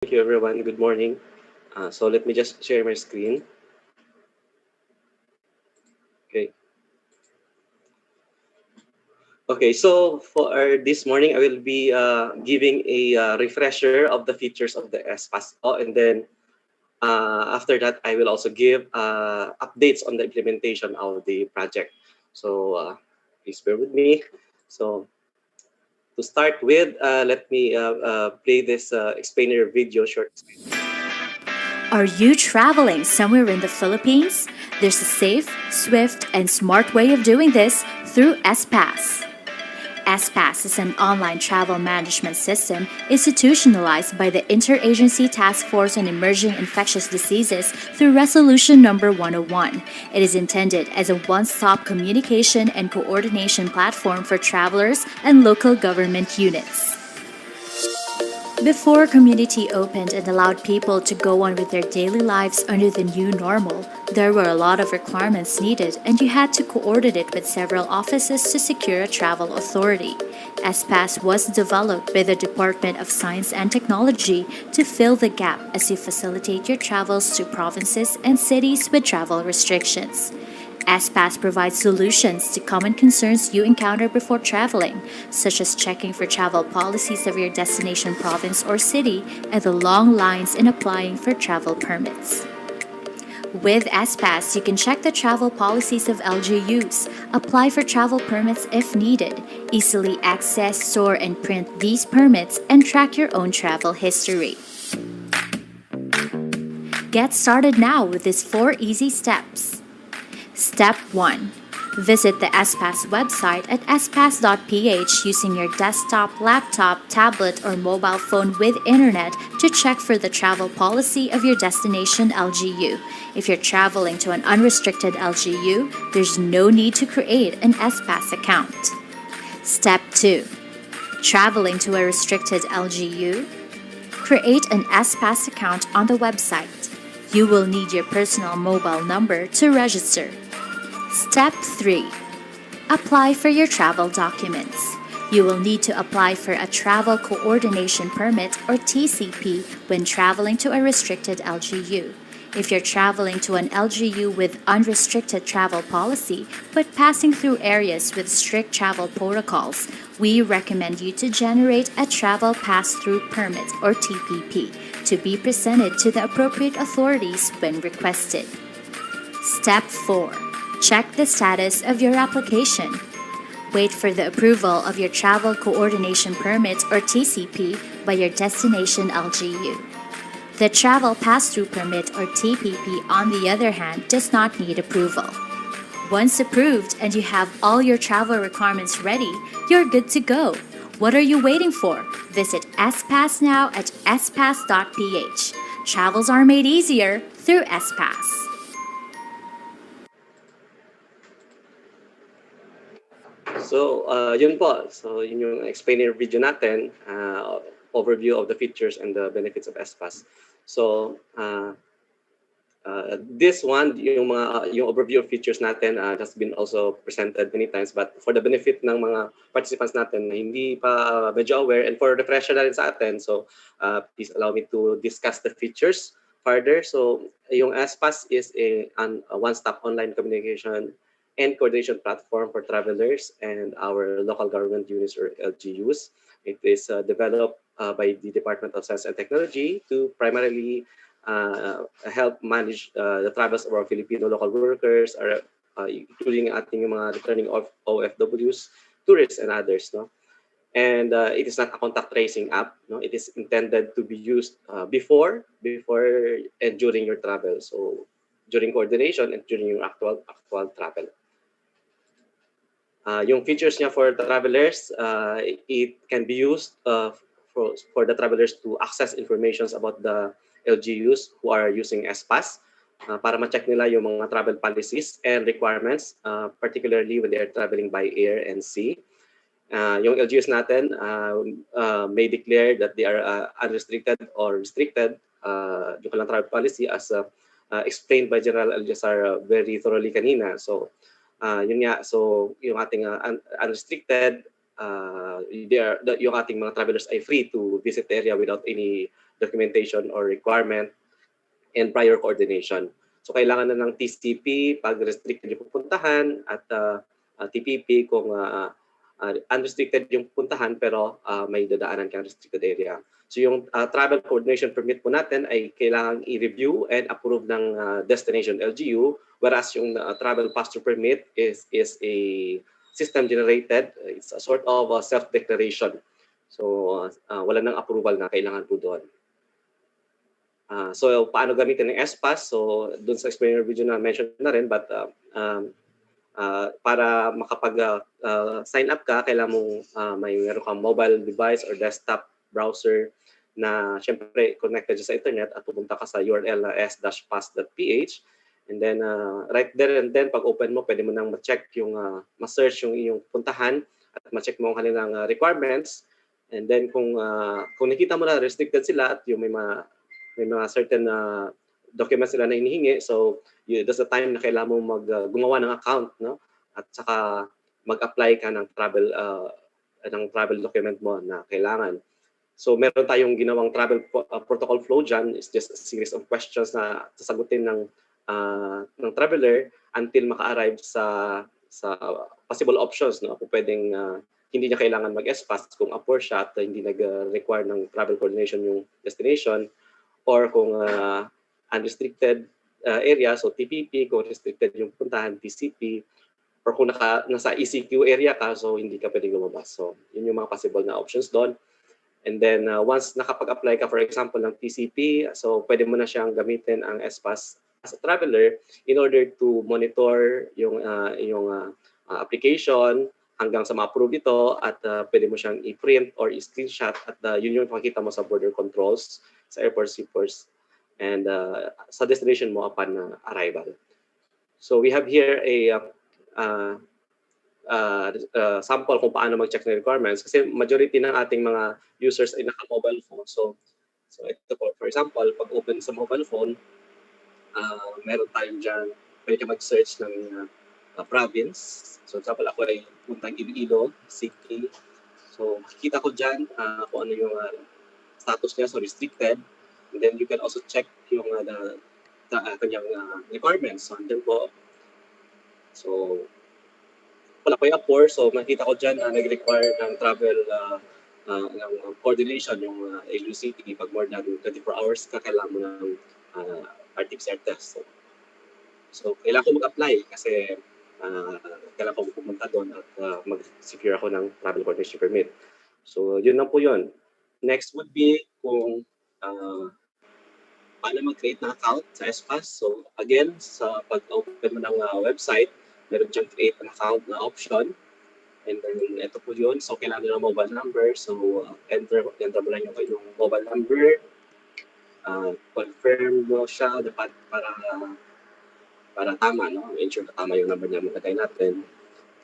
Thank you, everyone. Good morning. So let me just share my screen. Okay. Okay. So for this morning, I will be giving a refresher of the features of the SPAS law, and then after that, I will also give updates on the implementation of the project. So please bear with me. So to start with, let me play this explainer video short. Are you traveling somewhere in the Philippines? There's a safe, swift, and smart way of doing this through SPass. SPass is an online travel management system institutionalized by the Interagency Task Force on Emerging Infectious Diseases through Resolution Number 101. It is intended as a one-stop communication and coordination platform for travelers and local government units. Before community opened and allowed people to go on with their daily lives under the new normal, there were a lot of requirements needed and you had to coordinate with several offices to secure a travel authority. SPass was developed by the Department of Science and Technology to fill the gap as you facilitate your travels to provinces and cities with travel restrictions. SPass provides solutions to common concerns you encounter before traveling, such as checking for travel policies of your destination province or city and the long lines in applying for travel permits. With SPass, you can check the travel policies of LGUs, apply for travel permits if needed, easily access, store, and print these permits, and track your own travel history. Get started now with these 4 easy steps. Step 1. Visit the SPass website at spass.ph using your desktop, laptop, tablet, or mobile phone with internet to check for the travel policy of your destination LGU. If you're traveling to an unrestricted LGU, there's no need to create an SPass account. Step 2. Traveling to a restricted LGU? Create an SPass account on the website. You will need your personal mobile number to register. Step 3. Apply for your travel documents. You will need to apply for a Travel Coordination Permit or TCP when traveling to a restricted LGU. If you're traveling to an LGU with unrestricted travel policy but passing through areas with strict travel protocols, we recommend you to generate a Travel Pass-Through Permit or TPP to be presented to the appropriate authorities when requested. Step 4. Check the status of your application. Wait for the approval of your Travel Coordination Permit or TCP by your destination LGU. The Travel Pass-Through Permit or TPP, on the other hand, does not need approval. Once approved and you have all your travel requirements ready, you're good to go. What are you waiting for? Visit SPass now at spass.ph. Travels are made easier through SPass. So, yun po. So, yun yung explainer video natin, overview of the features and the benefits of SPAS. So, this one, yung overview of features natin has been also presented many times, but for the benefit ng mga participants natin na hindi pa medyo aware and for refresher na rin sa atin, so please allow me to discuss the features further. So, yung SPAS is a one-stop online communication and coordination platform for travelers and our local government units or LGUs. It is developed by the Department of Science and Technology to primarily help manage the travels of our Filipino local workers, including ating mga returning of OFWs, tourists, and others. No? And it is not a contact tracing app. No? It is intended to be used before, and during your travel. So during coordination and during your actual travel. Yung features niya for travelers, it can be used for the travelers to access informations about the LGUs who are using SPAS para ma-check nila yung mga travel policies and requirements, particularly when they are traveling by air and sea. Yung LGUs natin may declare that they are unrestricted or restricted yung kanilang travel policy as explained by General Aljazar very thoroughly kanina. So, yun nga, so yung ating unrestricted, yung ating mga travelers ay free to visit the area without any documentation or requirement, and prior coordination. So kailangan na ng TCP pag restricted yung pupuntahan at TPP kung unrestricted yung puntahan pero may dadaanan kang restricted area. So yung travel coordination permit po natin ay kailangang i-review and approve ng destination LGU, whereas yung travel pass-through permit is a system generated. It's a sort of self-declaration. So wala nang approval na kailangan po doon. So paano gamitin ng SPAS? So doon sa explainer video na mention na rin, but para makapag-sign up ka, kailangan mong meron kang mobile device or desktop browser na syempre connected sa internet at pupunta ka sa URL na s-pass.ph, and then right there and then pag open mo, pwede mo nang ma-check yung ma-search yung iyong puntahan at ma-check mo ang kanilang requirements, and then kung nakita mo na restricted sila at yung may mga certain documents sila na hinihingi, so that's the time na kailangan mo gumawa ng account, no? At saka mag-apply ka ng travel document mo na kailangan. So meron tayong ginawang travel protocol flow dyan. It's just a series of questions na sasagutin ng traveler until maka-arrive sa possible options, no? Kung pwedeng hindi niya kailangan mag-SPAS kung upward siya at hindi nag-require ng travel coordination yung destination, or kung unrestricted area, so TPP, kung restricted yung puntahan, TCP, or kung nasa ECQ area ka, so hindi ka pwedeng lumabas. So yun yung mga possible na options doon. And then once nakapag-apply ka, for example, ng TCP, so pwede mo na siyang gamitin ang SPAS as a traveler in order to monitor yung application hanggang sa ma-approve ito, at pwede mo siyang i-print or i-screenshot, at yun yung pakita mo sa border controls, sa airports, seaports, and sa destination mo upon arrival. So we have here a sample kung paano mag-check ng requirements, kasi majority ng ating mga users ay naka-mobile phone. So ito po, for example, pag open sa mobile phone, meron tayong dyan, pwede ka mag-search ng province. So example, ako ay puntang Iloilo City. So makikita ko dyan kung ano yung status niya, so restricted. And then you can also check yung kanyang requirements. So andyan po. So wala pa yung upward, so makita ko dyan nag-require ng travel ng coordination yung LUCT. Pag more than 24 hours ka, kailangan mo ng RT-PCR test. So kailangan ko mag-apply kasi kailangan ko pumunta doon at mag-secure ako ng travel coordination permit. So yun lang po yun. Next would be kung paano mag-create ng account sa SPAS. So again, sa pag-open mo ng website, meron dyan create an account na option. And then ito po yun. So kailangan nyo ng mobile number. So enter mo lang yung mobile number. Confirm mo siya dapat para tama, no? Ensure na tama yung number niya, maglagay natin.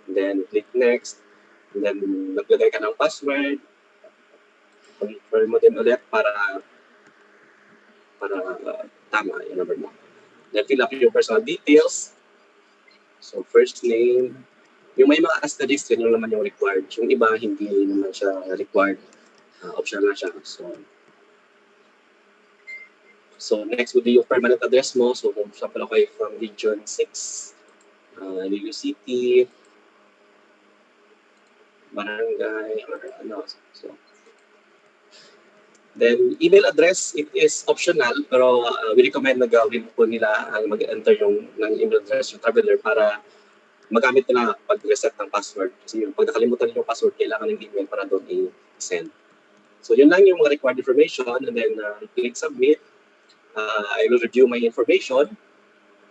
And then click next. And then naglagay ka ng password. Confirm mo din ulit para tama yung number mo. Then fill up your personal details. So first name. Yung may mga asterisk, yun naman yung required. Yung iba, hindi naman siya required. Optional na siya. So next would be yung permanent address mo. So kung example ako ay from Region 6, Iloilo City, barangay, or ano. So then email address, it is optional, pero we recommend na gawin po nila ang mag-enter ng email address yung traveler para magamit nila pag-reset ng password. Kasi pag nakalimutan yung password, kailangan ng email para doon i-send. So yun lang yung mga required information, and then click submit. I will review my information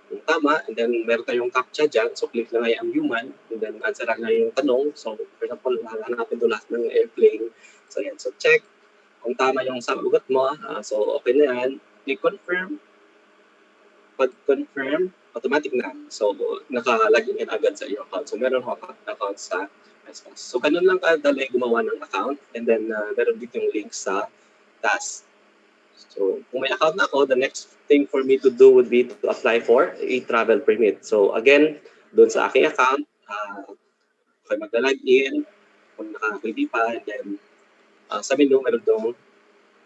kung tama, and then meron tayong captcha dyan, so click lang ay ang human, and then answer lang yung tanong. So for example, hanapin doon lahat ng airplane. So yan, so check kung tama yung sagot mo. So okay na yan, click confirm. Pag confirm, automatic na. So naka-login in agad sa iyong account. So meron ako account sa SPAS. So ganun lang kadali gumawa ng account, and then meron dito yung link sa task. So kung may account na ako, the next thing for me to do would be to apply for a travel permit. So again, doon sa aking account, okay, magla-login kung naka-ready pa, and then sa menu, meron doon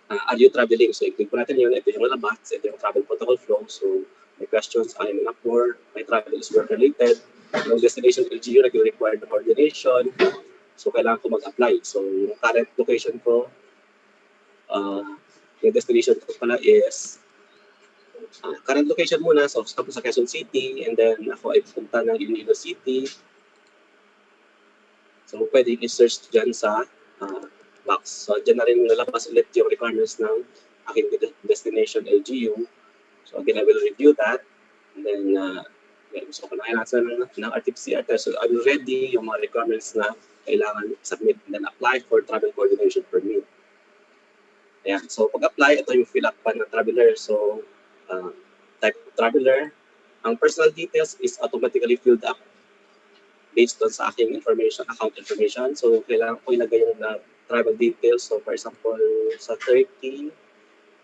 are you traveling? So i-click po natin yun. Ito yung lalabas. Ito yung travel protocol flow. So may questions I'm in for. My travel is work related. Yung destination LGU nag-require the coordination. So kailangan ko mag-apply. So yung current location ko, yung destination ko pala is current location muna. So stop sa Quezon City, and then ako ay pupunta ng Iloilo City. So pwede i-search dyan sa box. So dyan na rin lalabas ulit yung requirements ng aking destination LGU. So again, I will review that. And then, gusto ko na kailangan ng RT-PCR test. So I'm ready yung mga requirements na kailangan submit and then apply for travel coordination permit. Ayan. So pag-apply, ito yung fill up pa ng traveler. So type of traveler. Ang personal details is automatically filled up based on sa aking information, account information. So kailangan ko ilagay yung travel details. So for example, sa April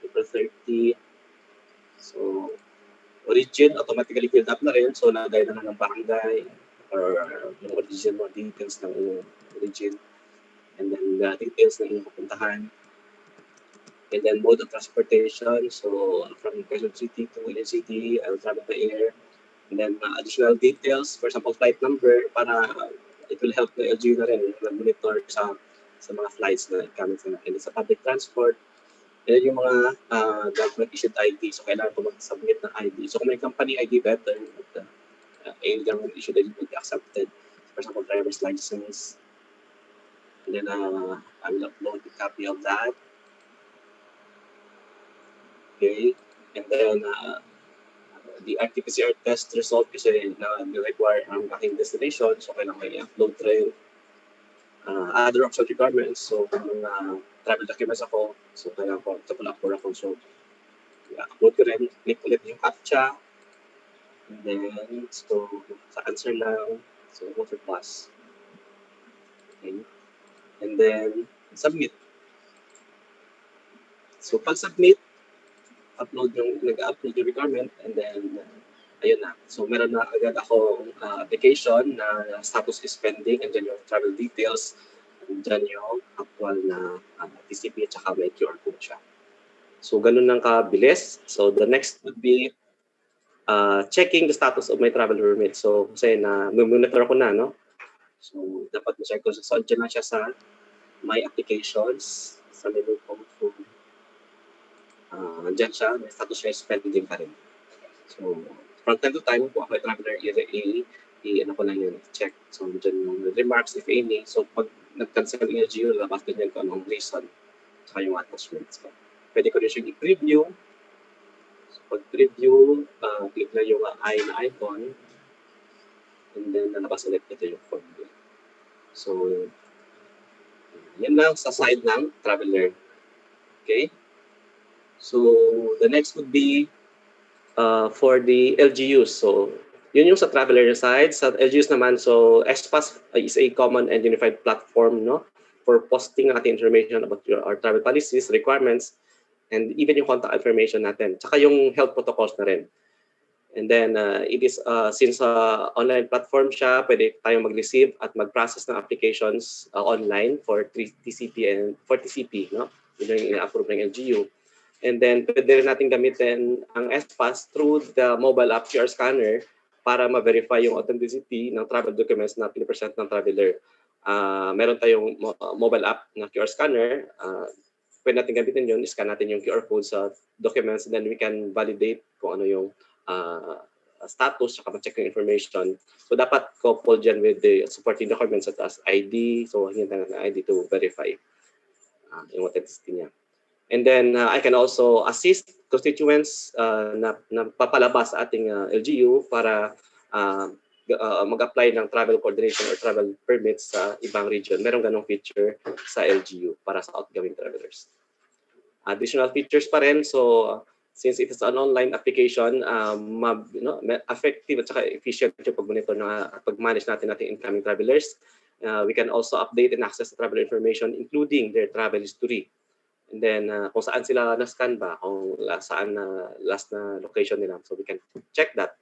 30, so origin, automatically filled up na rin. So nagay na ng barangay or yung origin mo, details ng inyong origin. And then the details ng inyong pupuntahan. And then mode of transportation. So from Quezon City to Iloilo City, I'll travel by air. And then additional details, for example, flight number, para it will help the LGU na rin monitor sa mga flights na coming sa natin. Sa public transport, and yung mga government-issued ID. So kailangan ko mag-submit ng ID. So kung may company ID, better. But any government-issued ID will be accepted. For example, driver's license. And then I will upload a copy of that. Okay. And then the RT-PCR test result kasi na-require ang aking destination. So kailangan may upload rin. Other optional requirements. So kung travel documents ako, so kailangan ko upload ako. So upload ko rin, click ulit yung CAPTCHA. And then, so sa answer lang, so water plus. Okay. And then, submit. So pag submit, nag-upload yung requirement, and then, ayun na. So meron na agad akong application na status is pending, and then yung travel details, and then yung actual na TCP at saka may QR code siya. So ganun lang kabilis. So the next would be checking the status of my travel permit. So kasi monitor ako na, no? So dapat ma-check ko. So dyan na siya sa my applications, sa menu ko. So, dyan siya, may status siya is pending pa rin. So from time to time, kung ako ay traveler, ano ko lang yun, check. So dyan yung remarks, if any. So pag nag-cancel yung LGU, labas din yan kung anong reason. Saka yung attachments ko. Pwede ko rin siya i-preview. So pag preview, click na yung I na icon. And then lalabas ulit ito yung form. So yan lang sa side ng traveler. Okay? So the next would be for the LGUs. So yun yung sa traveler side. Sa LGUs naman, so SPAS is a common and unified platform, no, for posting ng ating information about our travel policies, requirements, and even yung contact information natin. Tsaka yung health protocols na rin. And then it is, since online platform siya, pwede tayong mag-receive at mag-process ng applications online for TCP and for TCP, no? Yun yung ina-approve ng LGU. And then pwede rin natin gamitin ang SPAS through the mobile app QR scanner para ma-verify yung authenticity ng travel documents na pinipresent ng traveler. Meron tayong mobile app na QR scanner. Pwede natin gamitin yun, scan natin yung QR code sa documents, and then we can validate kung ano yung status, saka ma-check yung information. So dapat coupled dyan with the supporting documents such as ID. So hinintay na ID to verify yung authenticity niya. And then I can also assist constituents na papalabas sa ating LGU para mag-apply ng travel coordination or travel permits sa ibang region. Merong ganong feature sa LGU para sa outgoing travelers. Additional features pa rin. So since it is an online application, effective at saka efficient yung pag-monitor na pag-manage natin incoming travelers. We can also update and access the travel information including their travel history. And then kung saan sila na-scan ba, kung saan last na location nila. So we can check that.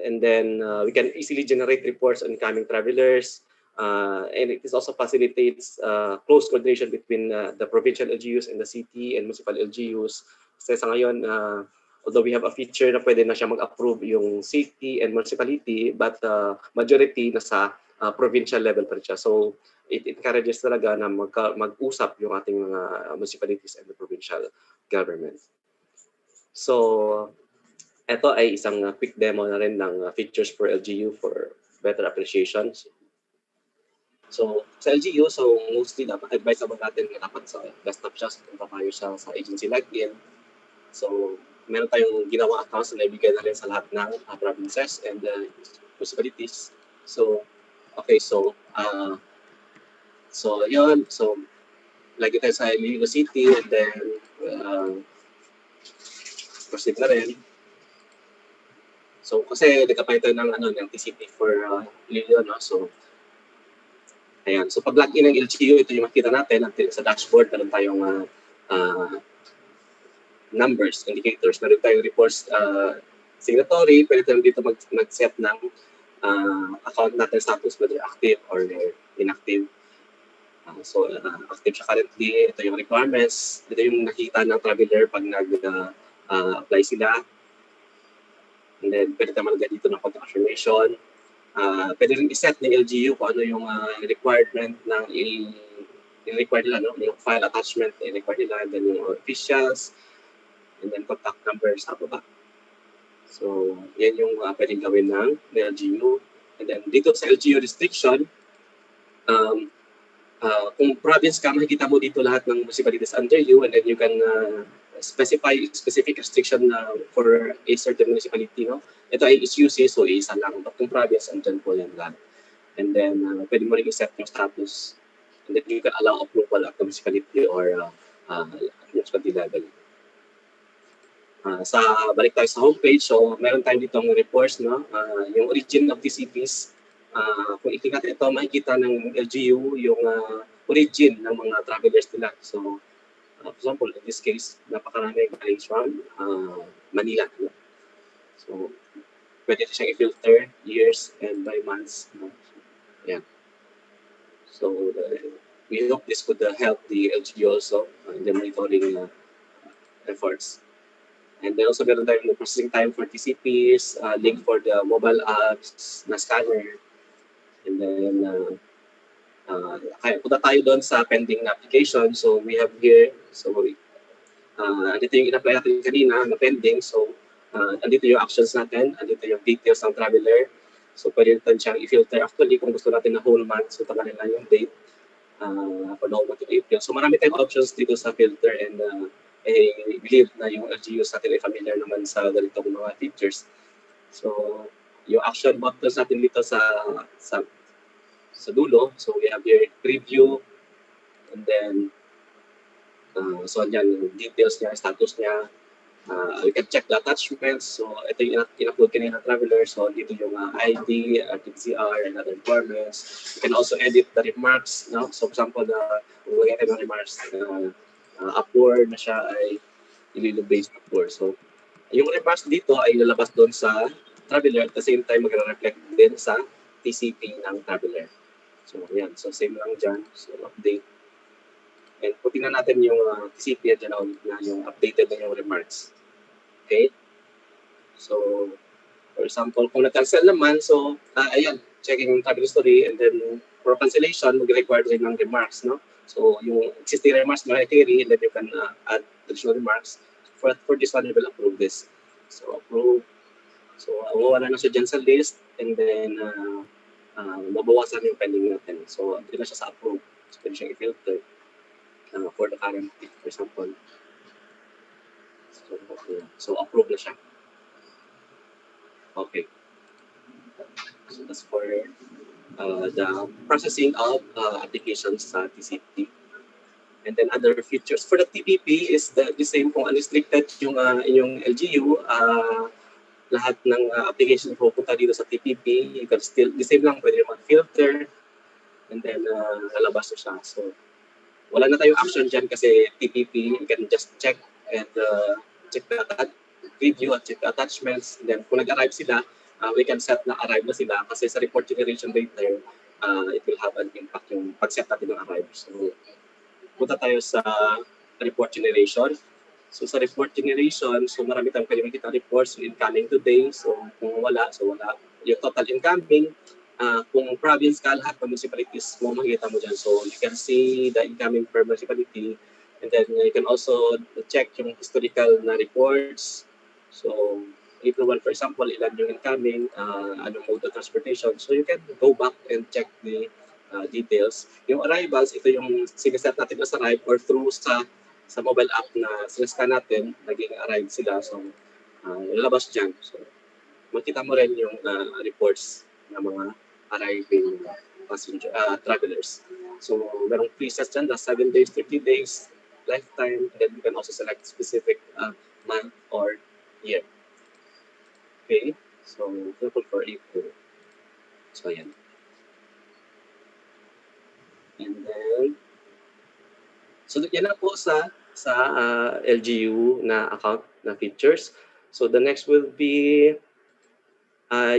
And then we can easily generate reports on incoming travelers. And it is also facilitates close coordination between the provincial LGUs and the city and municipal LGUs. Kasi sa ngayon, although we have a feature na pwede na siya mag-approve yung city and municipality, but majority nasa provincial level pa rin siya. So it encourages talaga na mag-usap yung ating mga municipalities and the provincial government. So ito ay isang quick demo na rin ng features for LGU for better appreciation. So sa LGU, so mostly dapat advisable natin na dapat sa desktop siya, so kung papayo siya sa agency login. So meron tayong ginawa accounts na ibigay na rin sa lahat ng provinces and municipalities. So okay, so yun, so lagi tayo sa Iloilo City and then proceed na rin. So kasi nagkapay tayo ng ng TCP for Iloilo, no? So ayan, so pag login ng LGU, ito yung makita natin sa dashboard. Meron tayong numbers, indicators. Meron tayong reports, signatory. Pwede tayo dito mag-set ng account natin status, whether active or inactive. So active siya currently. Ito yung requirements. Ito yung nakita ng traveler pag nag-apply sila. And then pwede tayo malagay dito ng contact information. Pwede rin i-set ng LGU kung ano yung requirement ng i-require nila, no? Yung file attachment i-require nila, and then yung officials, and then contact numbers sa baba. So, yan yung pwedeng gawin ng LGU. And then dito sa LGU restriction, kung province ka, makikita mo dito lahat ng municipalities under you, and then you can specify specific restriction for a certain municipality, no? Ito ay SUC, so isa lang. But kung province, andyan po yan lahat. And then, pwede mo rin i-set yung status. And then you can allow approval at the municipality or municipality level. Balik tayo sa homepage. So, meron tayo dito ng reports, no? Yung origin of TCPs. Kung itingat ito, makikita ng LGU yung origin ng mga travelers nila. So, for example, in this case, napakarami galing from Manila. No? So, pwede siyang i-filter years and by months. No? Yeah. So, we hope this could help the LGU also in the monitoring efforts. And then also meron tayong processing time for TCPs, link for the mobile apps na scanner. And then, punta tayo doon sa pending application. So we have here, so andito yung in-apply natin kanina na pending. So andito yung actions natin, andito yung details ng traveler. So pwede natin siyang i-filter actually kung gusto natin na whole month. So taga nila yung date for the whole month of April. So marami tayong options dito sa filter, and I believe na yung LGUs natin ay familiar naman sa ganitong mga features. So yung action buttons natin dito sa dulo. So we have here preview, and then so yan yung details niya, status niya. We can check the attachments. So ito yung in-upload kanina traveler. So dito yung ID, RTCR, and other requirements. You can also edit the remarks. No? So for example, kung lagyan tayo ng remarks, upward na siya ay Iloilo-based upward. So yung remarks dito ay lalabas doon sa traveler, at the same time magre-reflect din sa TCP ng traveler. So, yan. So, same lang dyan. So, update. And kung tingnan natin yung TCP, dyan na yung updated na yung remarks. Okay? So, for example, kung na-cancel naman, so, ayan, checking yung travel history, and then for cancellation, mag-require rin ng remarks, no? So, yung existing remarks na carry, and then you can add additional remarks. For this one, you will approve this. So, approve. So, wala na siya dyan sa list, and then, mabawasan yung pending natin. So, hindi na siya sa approve. So, pwede siyang i-filter for the current, for example. So, approve na siya. Okay. So, that's for the processing of applications sa TCP. And then other features for the TPP is the same kung unrestricted yung inyong LGU. Lahat ng application pupunta dito sa TPP, you can still, the same lang, pwede mag-filter, and then lalabas na siya. So, wala na tayong action dyan kasi TPP, you can just check and check the preview at check the attachments. And then kung nag-arrive sila, we can set na arrive na sila kasi sa report generation later, it will have an impact yung pag-set natin ng arrive. So, punta tayo sa report generation. So sa report generation, so marami tayong pwede makita reports so incoming today. So kung wala, so wala. Yung total incoming, kung province ka, lahat ng municipalities mo makikita mo dyan. So you can see the incoming per municipality. And then you can also check yung historical na reports. So April 1, for example, ilan yung incoming, anong mode of transportation. So you can go back and check the details. Yung arrivals, ito yung sineset natin as arrive or through sa mobile app na sinescan natin, naging arrive sila. So, lalabas dyan. So, makita mo rin yung reports ng mga arriving passenger, travelers. So, merong presets dyan, 7 days, 30 days, lifetime, and then you can also select specific month or year. Okay? So, example for April. So, ayan. And then, so yan na po sa LGU na account na features. So the next will be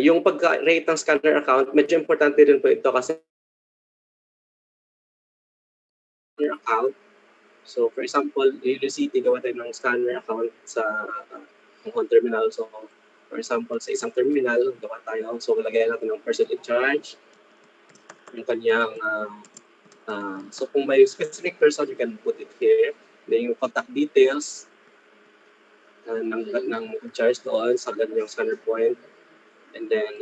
yung pagka-rate ng scanner account. Medyo importante rin po ito kasi account. So for example, City gawa tayo ng scanner account sa home terminal. So for example, sa isang terminal, gawa tayo. So lagyan natin ng person in charge, yung kanyang so kung may specific person, you can put it here. Then yung contact details ng charge doon sa ganyang scanner point. And then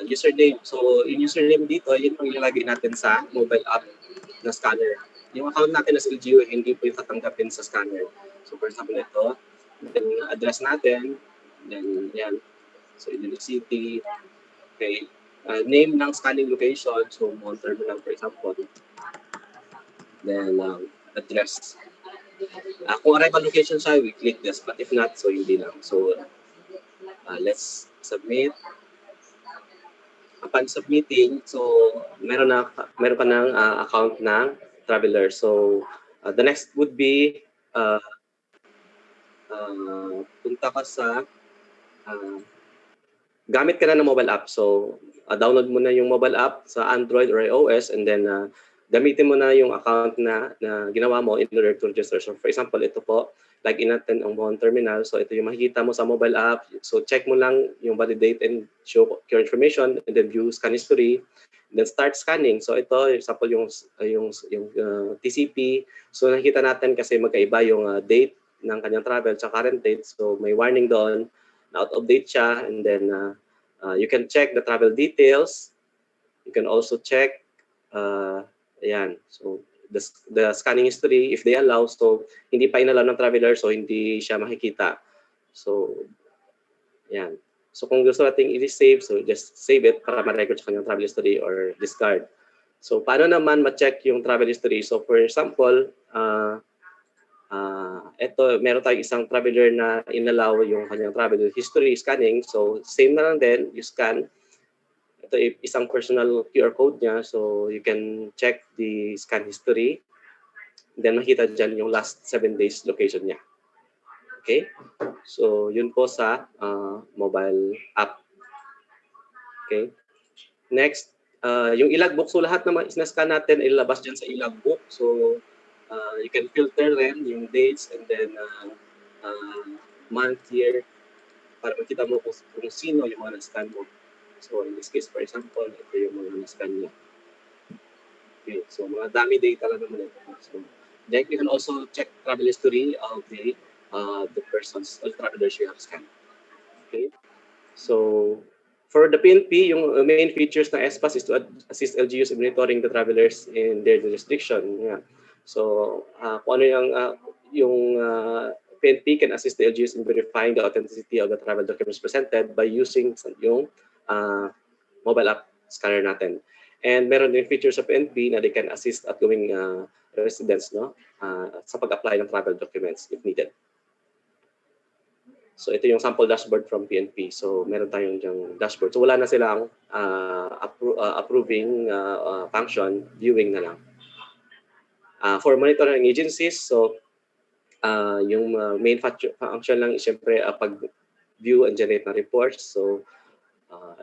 username. So yung username dito, yun ang ilalagay natin sa mobile app na scanner. Yung account natin as LGU, hindi po yung tatanggapin sa scanner. So for example ito, then address natin, then yan. So City, okay. Name ng scanning location, so Mount Terminal for example. Then address. Kung arrival location siya, we click this. But if not, so hindi lang. So let's submit. Upon submitting, so meron ka ng account ng traveler. So the next would be punta ka sa gamit ka na ng mobile app. So download mo na yung mobile app sa Android or iOS and then gamitin mo na yung account na ginawa mo in order to register. So for example, ito po, login natin ang Mon Terminal. So ito yung makikita mo sa mobile app. So check mo lang yung validate and show your information and then view scan history. And then start scanning. So ito, example yung TCP. So nakikita natin kasi magkaiba yung date ng kanyang travel sa current date. So may warning doon na out of date siya. And then you can check the travel details. You can also check ayan. So the scanning history, if they allow, so hindi pa inalaw ng traveler, so hindi siya makikita. So, ayan. So kung gusto nating i-save, so just save it para ma-record sa kanyang travel history or discard. So paano naman ma-check yung travel history? So for example, ito, meron tayong isang traveler na inalaw yung kanyang travel history scanning. So same na lang din, you scan. Ito isang personal QR code niya, so you can check the scan history. Then makita dyan yung last 7 days location niya. Okay? So yun po sa mobile app. Okay? Next, yung ilagbook. So lahat naman isna-scan natin, ilalabas dyan sa ilagbook. So you can filter rin yung dates and then month, year, para makita mo kung sino yung mga na-scan mo. So in this case, for example, ito yung mga na-scan niya. Okay, so mga dami data lang naman ito. So then you can also check travel history of the persons or travelers you have scanned. Okay, so for the PNP, yung main features ng SPAS is to assist LGUs in monitoring the travelers in their jurisdiction. Yeah. So kung ano yung PNP can assist the LGUs in verifying the authenticity of the travel documents presented by using yung mobile app scanner natin. And meron din features of PNP na they can assist at going residents sa pag-apply ng travel documents if needed. So ito yung sample dashboard from PNP. So meron tayong yung dashboard. So wala na silang approving function, viewing na lang. For monitoring agencies, so yung main function lang is siyempre pag-view and generate ng reports. So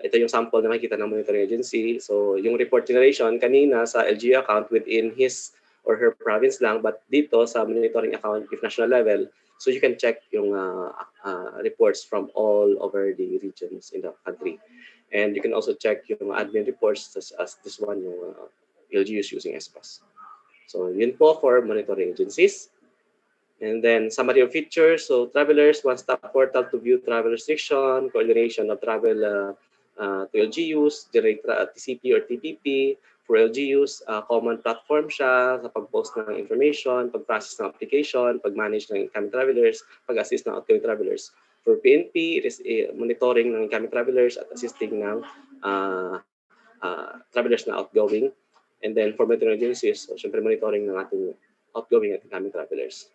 Ito yung sample na makikita ng monitoring agency. So yung report generation kanina sa LGU account within his or her province lang, but dito sa monitoring account if national level, so you can check yung reports from all over the regions in the country. And you can also check yung admin reports as this one, yung LGUs using SPAS. So yun po for monitoring agencies. And then summary of features. So travelers, one-stop portal to view travel restriction, coordination of travel to LGUs, generate TCP or TPP. For LGUs, common platform siya sa pag-post ng information, pag-process ng application, pag-manage ng incoming travelers, pag-assist ng outgoing travelers. For PNP, it is monitoring ng incoming travelers at assisting ng travelers na outgoing. And then for monitoring agencies, so syempre monitoring ng ating outgoing at incoming travelers.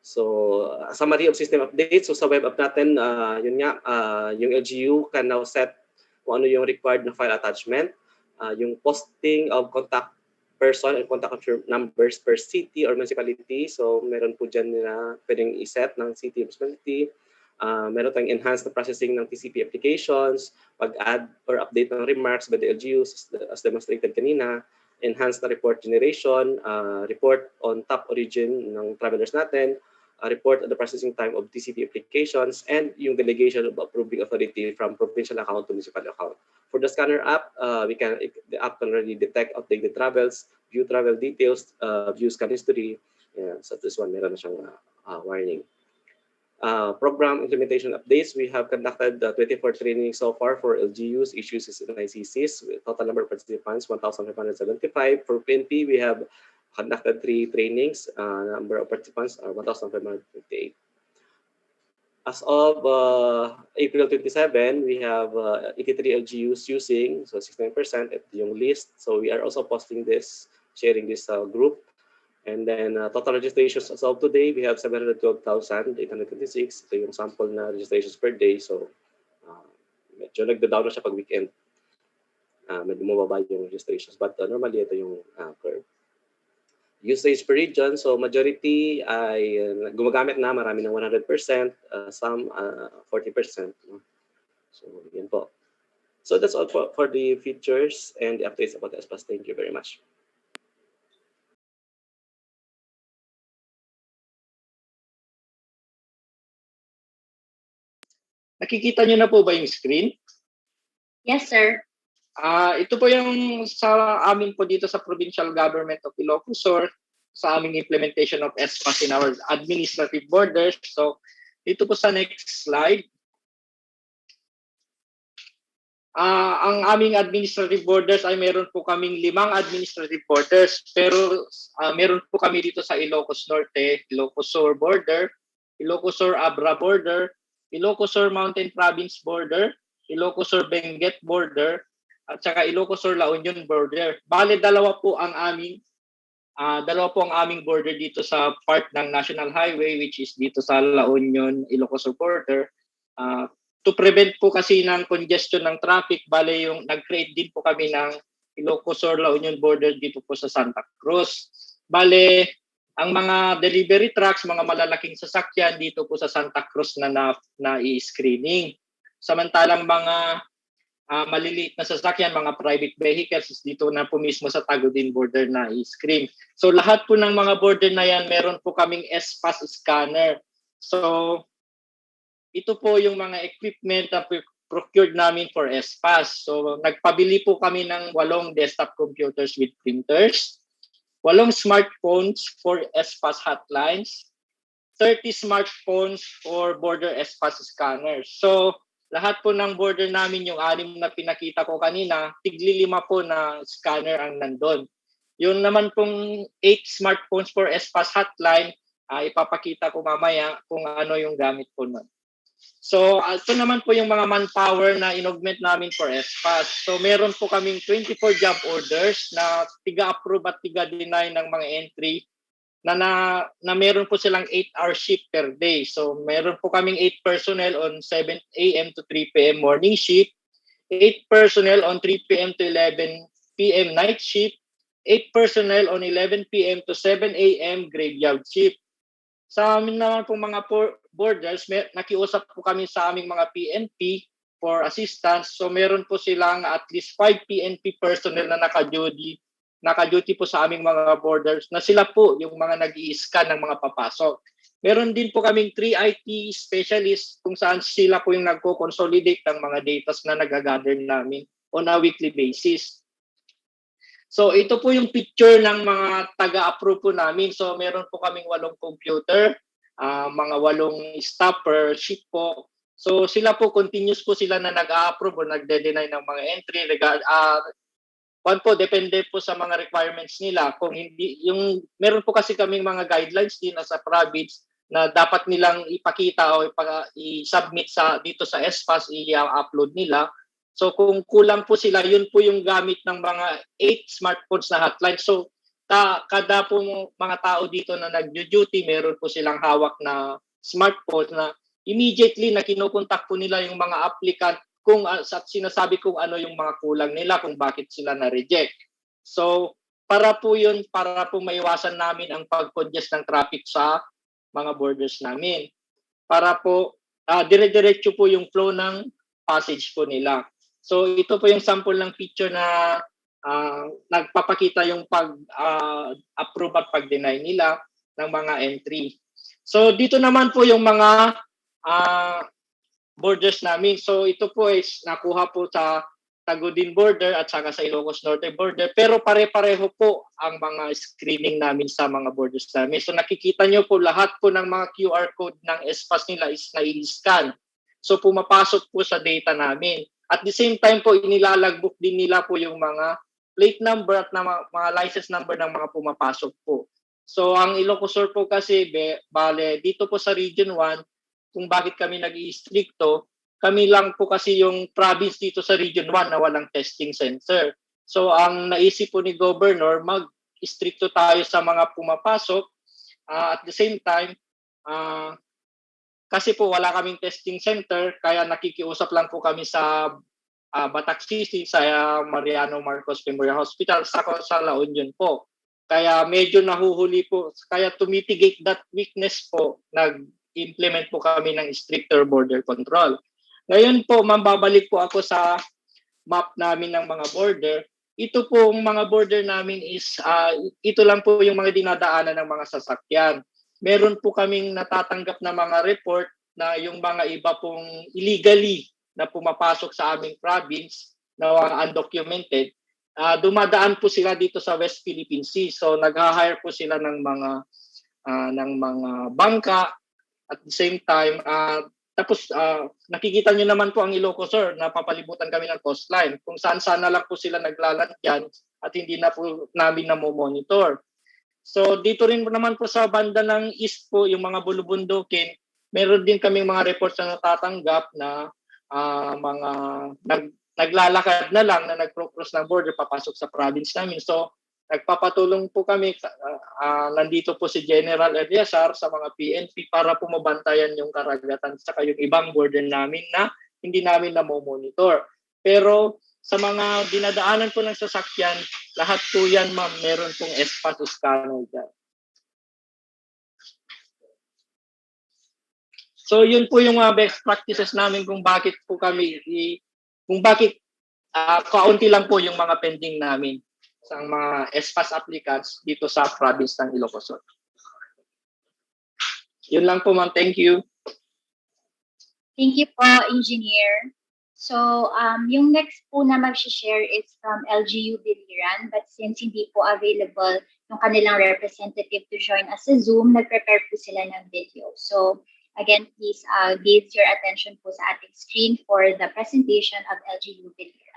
So, summary of system updates. So, sa web app natin, yun nga, yung LGU can now set kung ano yung required na file attachment, yung posting of contact person and contact numbers per city or municipality. So, meron po dyan na pwedeng iset ng city or municipality. Meron tayong enhanced na processing ng TCP applications, pag-add or update ng remarks by the LGUs as demonstrated kanina, enhanced na report generation, report on top origin ng travelers natin, report on the processing time of TCP applications, and yung delegation of approving authority from provincial account to municipal account. For the scanner app, the app can already detect updated travels, view travel details, view scan history. Yeah, so this one, meron na siyang warning. Program implementation updates. We have conducted 24 trainings so far for LGUs, issues, and ICCs. With total number of participants, 1,575. For PNP, we have conducted 3 trainings. Number of participants are 1,558. As of April 27, we have 83 LGUs using, so 69% at yung list. So we are also posting this, sharing this group. And then total registrations as of today, we have 712,826. Ito yung sample na registrations per day. So medyo nagda-down na siya pag weekend. Medyo mababa yung registrations. But normally, ito yung curve. Usage per region, so majority ay gumagamit na, marami ng 100%, some 40%. So yun po. So that's all for the features and the updates about the SPAS. Thank you very much. Nakikita niyo na po ba yung screen? Yes, sir. Ito po yung sa amin po dito sa Provincial Government of Ilocos Sur, sa aming implementation of SPAS in our administrative borders. So, dito po sa next slide. Ang aming administrative borders ay meron po kaming 5 administrative borders. Pero meron po kami dito sa Ilocos Norte, Ilocos Sur border, Ilocos Sur Abra border, Ilocos Sur Mountain Province border, Ilocos Sur Benguet border, at saka Ilocos Sur La Union border. Bale, dalawa po ang aming border dito sa part ng National Highway, which is dito sa La Union, Ilocos Sur border. To prevent po kasi ng congestion ng traffic, bale yung nag-create din po kami ng Ilocos Sur La Union border dito po sa Santa Cruz. Bale, ang mga delivery trucks, mga malalaking sasakyan dito po sa Santa Cruz na i-screening. Samantalang mga maliliit na sasakyan, mga private vehicles, dito na po mismo sa Tagudin border na i-screen. So lahat po ng mga border na yan, meron po kaming SPAS scanner. So ito po yung mga equipment na procured namin for SPAS. So nagpabili po kami ng 8 desktop computers with printers, 8 smartphones for SPAS hotlines, 30 smartphones for border SPAS scanners. So lahat po ng border namin, yung 6 na pinakita ko kanina, tigli 5 po na scanner ang nandun. Yung naman pong 8 smartphones for SPAS hotline, ipapakita ko mamaya kung ano yung gamit po nun. So ito naman po yung mga manpower na inaugment namin for SPAS. So meron po kaming 24 job orders na tiga-approve at tiga-deny ng mga entry na meron po silang 8-hour shift per day. So meron po kaming 8 personnel on 7 a.m. to 3 p.m. morning shift, 8 personnel on 3 p.m. to 11 p.m. night shift, 8 personnel on 11 p.m. to 7 a.m. graveyard shift. Sa amin naman pong mga borders, nakiusap po kami sa aming mga PNP for assistance. So meron po silang at least 5 PNP personnel na naka-duty po sa aming mga borders na sila po yung mga nag-i-scan ng mga papasok. Meron din po kaming 3 IT specialists kung saan sila po yung nagko-consolidate ng mga data na nag-gather namin on a weekly basis. So ito po yung picture ng mga taga-approve po namin. So meron po kaming 8 computer, mga 8 staff per shift po. So sila po, continuous po sila na nag-a-approve o nagde-deny ng mga entry. Depende po sa mga requirements nila. Kung hindi, meron po kasi kaming mga guidelines din sa province na dapat nilang ipakita o i-submit dito sa SPAS, i-upload nila. So kung kulang po sila, yun po yung gamit ng mga 8 smartphones na hotline. So kada po mga tao dito na nag-duty, meron po silang hawak na smartphone na immediately na kinukontak po nila yung mga applicant kung sinasabi kung ano yung mga kulang nila, kung bakit sila na-reject. So para po maiwasan namin ang pag-congest ng traffic sa mga borders namin. Para po dire-diretso po yung flow ng passage po nila. So ito po yung sample ng picture na nagpapakita yung pag-approve at pag-deny nila ng mga entry. So dito naman po yung mga borders namin. So ito po is nakuha po sa Tagudin border at saka sa Ilocos Norte border. Pero pare-pareho po ang mga screening namin sa mga borders namin. So nakikita nyo po lahat po ng mga QR code ng SPAS nila is na-scan. So pumapasok po sa data namin. At the same time po, inilalagbook din nila po yung mga plate number at mga license number ng mga pumapasok po. So ang Ilocos Sur po kasi, dito po sa Region 1, kung bakit kami nag-i-stricto, kami lang po kasi yung province dito sa Region 1 na walang testing center. So ang naisip po ni Governor, mag-stricto tayo sa mga pumapasok. At the same time, kasi po wala kaming testing center, kaya nakikiusap lang po kami sa Batac City, sa Mariano Marcos Memorial Hospital, sa La Union po. Kaya medyo nahuhuli po. Kaya to mitigate that weakness po, nag-implement po kami ng stricter border control. Ngayon po, mambabalik po ako sa map namin ng mga border. Ito po, mga border namin is, ito lang po yung mga dinadaanan ng mga sasakyan. Meron po kaming natatanggap na mga report na yung mga iba pong illegally na pumapasok sa aming province na undocumented, dumadaan po sila dito sa West Philippine Sea. So nag-hire po sila ng mga bangka at the same time. Tapos nakikita nyo naman po ang Ilocos Sur, napapalibutan kami ng coastline. Kung saan-saan na lang po sila naglalagyan at hindi na po namin na-monitor. So dito rin naman po sa banda ng east po, yung mga bulubundukin, meron din kaming mga reports na natatanggap na mga naglalakad na lang na nagcross ng border papasok sa province namin. So nagpapatulong po kami, nandito po si General Eliasar sa mga PNP para po mabantayan yung karagatan sa yung ibang border namin na hindi namin na-monitor. Pero sa mga dinadaanan po ng sasakyan, lahat po yan, ma'am, meron pong SPAS scanner dyan. So yun po yung best practices namin kung bakit kaunti lang po yung mga pending namin sa mga SPAS applicants dito sa province ng Ilocos Sur. Yun lang po, ma'am. Thank you. Thank you po, Engineer. So, yung next po na mag-share is from LGU Biliran, but since hindi po available yung kanilang representative to join us sa Zoom, nag-prepare po sila ng video. So, again, please give your attention po sa ating screen for the presentation of LGU Biliran.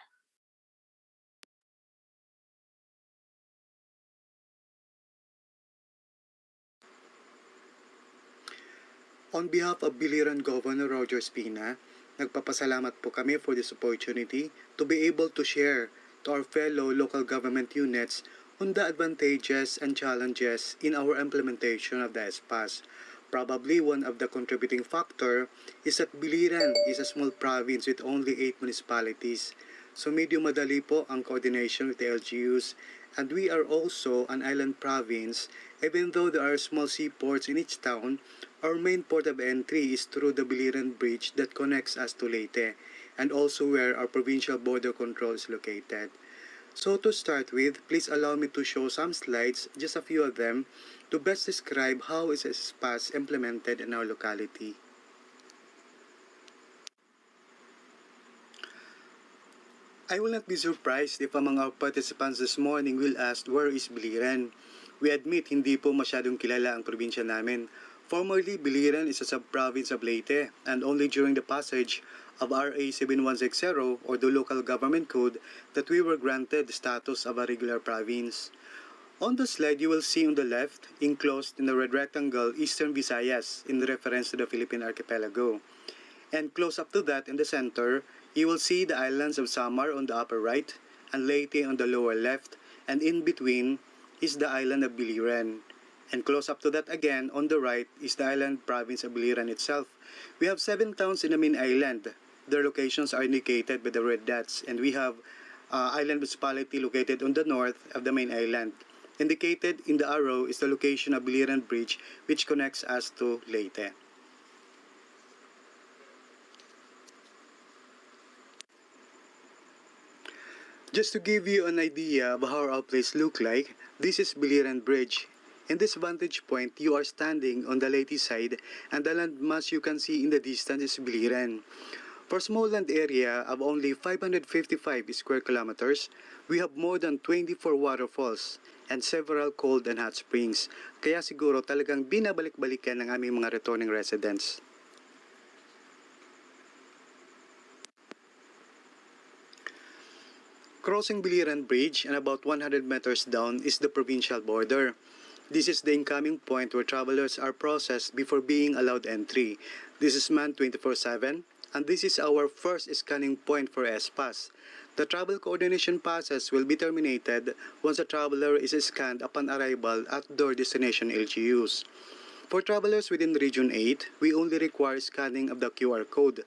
On behalf of Biliran Governor Roger Espina, nagpapasalamat po kami for this opportunity to be able to share to our fellow local government units on the advantages and challenges in our implementation of the SPAS. Probably one of the contributing factor is that Biliran is a small province with only 8 municipalities. So medyo madali po ang coordination with the LGUs, and we are also an island province. Even though there are small seaports in each town, our main port of entry is through the Biliran Bridge that connects us to Leyte. and also where our provincial border control is located. So to start with, please allow me to show some slides, just a few of them, to best describe how is SPAS implemented in our locality. I will not be surprised if among our participants this morning will ask where is Biliran. We admit hindi po masyadong kilala ang probinsya namin. Formerly, Biliran is a sub-province of Leyte, and only during the passage of RA 7160 or the local government code that we were granted the status of a regular province. On the slide, you will see on the left, enclosed in the red rectangle, Eastern Visayas in reference to the Philippine archipelago. And close up to that in the center, you will see the islands of Samar on the upper right and Leyte on the lower left, and in between is the island of Biliran. And close up to that again on the right is the island province of Biliran itself. We have 7 towns in the main island. Their locations are indicated by the red dots, and we have island municipality located on the north of the main island. Indicated in the arrow is the location of Biliran Bridge, which connects us to Leyte. Just to give you an idea of how our place look like, this is Biliran Bridge. In this vantage point, you are standing on the Leyte side, and the landmass you can see in the distance is Biliran. For small land area of only 555 square kilometers, we have more than 24 waterfalls and several cold and hot springs. Kaya siguro talagang binabalik-balikan ng aming mga returning residents. Crossing Biliran Bridge and about 100 meters down is the provincial border. This is the incoming point where travelers are processed before being allowed entry. This is manned 24/7, and this is our first scanning point for SPAS. The travel coordination process will be terminated once a traveler is scanned upon arrival at their destination LGUs. For travelers within Region 8, we only require scanning of the QR code.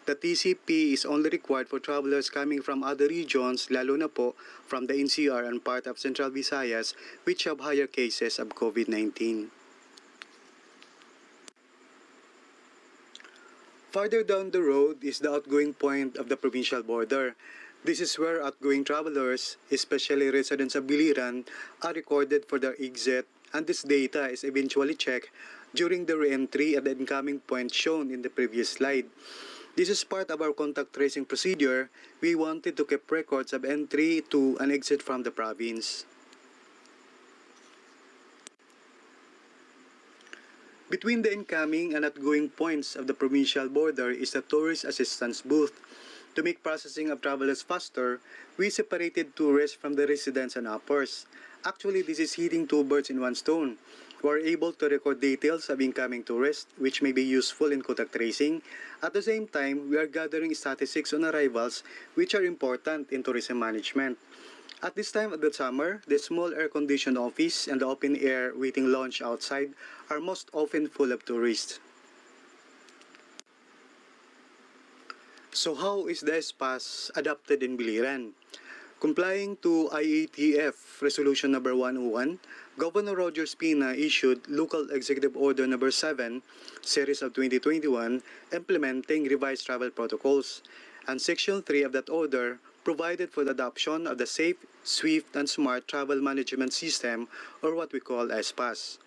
The TCP is only required for travelers coming from other regions, lalo na po from the NCR and part of Central Visayas, which have higher cases of COVID-19. Farther down the road is the outgoing point of the provincial border. This is where outgoing travelers, especially residents of Biliran, are recorded for their exit, and this data is eventually checked during the re-entry at the incoming point shown in the previous slide. This is part of our contact tracing procedure. We wanted to keep records of entry to and exit from the province. Between the incoming and outgoing points of the provincial border is the tourist assistance booth. To make processing of travelers faster, we separated tourists from the residents and uppers. Actually, this is hitting 2 birds in 1 stone. We are able to record details of incoming tourists, which may be useful in contact tracing. At the same time, we are gathering statistics on arrivals, which are important in tourism management. At this time of the summer, the small air-conditioned office and the open-air waiting lounge outside are most often full of tourists. So how is the SPAS adopted in Biliran? Complying to IATF Resolution Number 101, Governor Roger Spina issued Local Executive Order Number 7, Series of 2021, implementing revised travel protocols, and Section 3 of that order provided for the adoption of the Safe, Swift, and Smart Travel Management System, or what we call SPAS.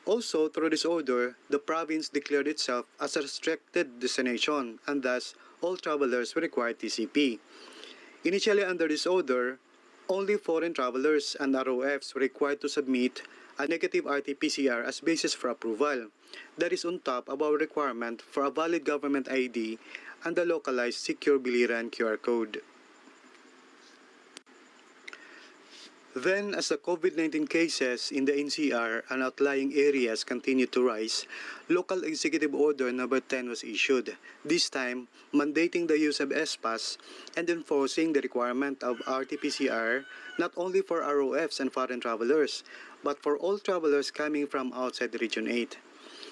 Also, through this order, the province declared itself as a restricted destination, and thus all travelers were required TCP. Initially under this order, only foreign travelers and ROFs were required to submit a negative RT-PCR as basis for approval. That is on top of our requirement for a valid government ID and the localized secure Biliran QR code. Then, as the COVID-19 cases in the NCR and outlying areas continued to rise, Local Executive Order Number 10 was issued, this time mandating the use of SPAS and enforcing the requirement of RT-PCR not only for ROFs and foreign travelers, but for all travelers coming from outside Region 8.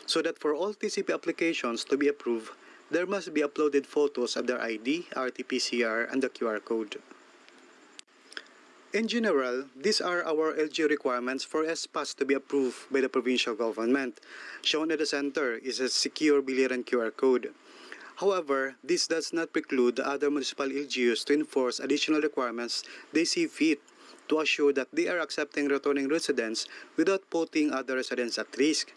So that for all TCP applications to be approved, there must be uploaded photos of their ID, RT-PCR, and the QR code. In general, these are our LG requirements for SPAS to be approved by the provincial government. Shown at the center is a secure Biliran QR code. However, this does not preclude the other municipal LGUs to enforce additional requirements they see fit to assure that they are accepting returning residents without putting other residents at risk.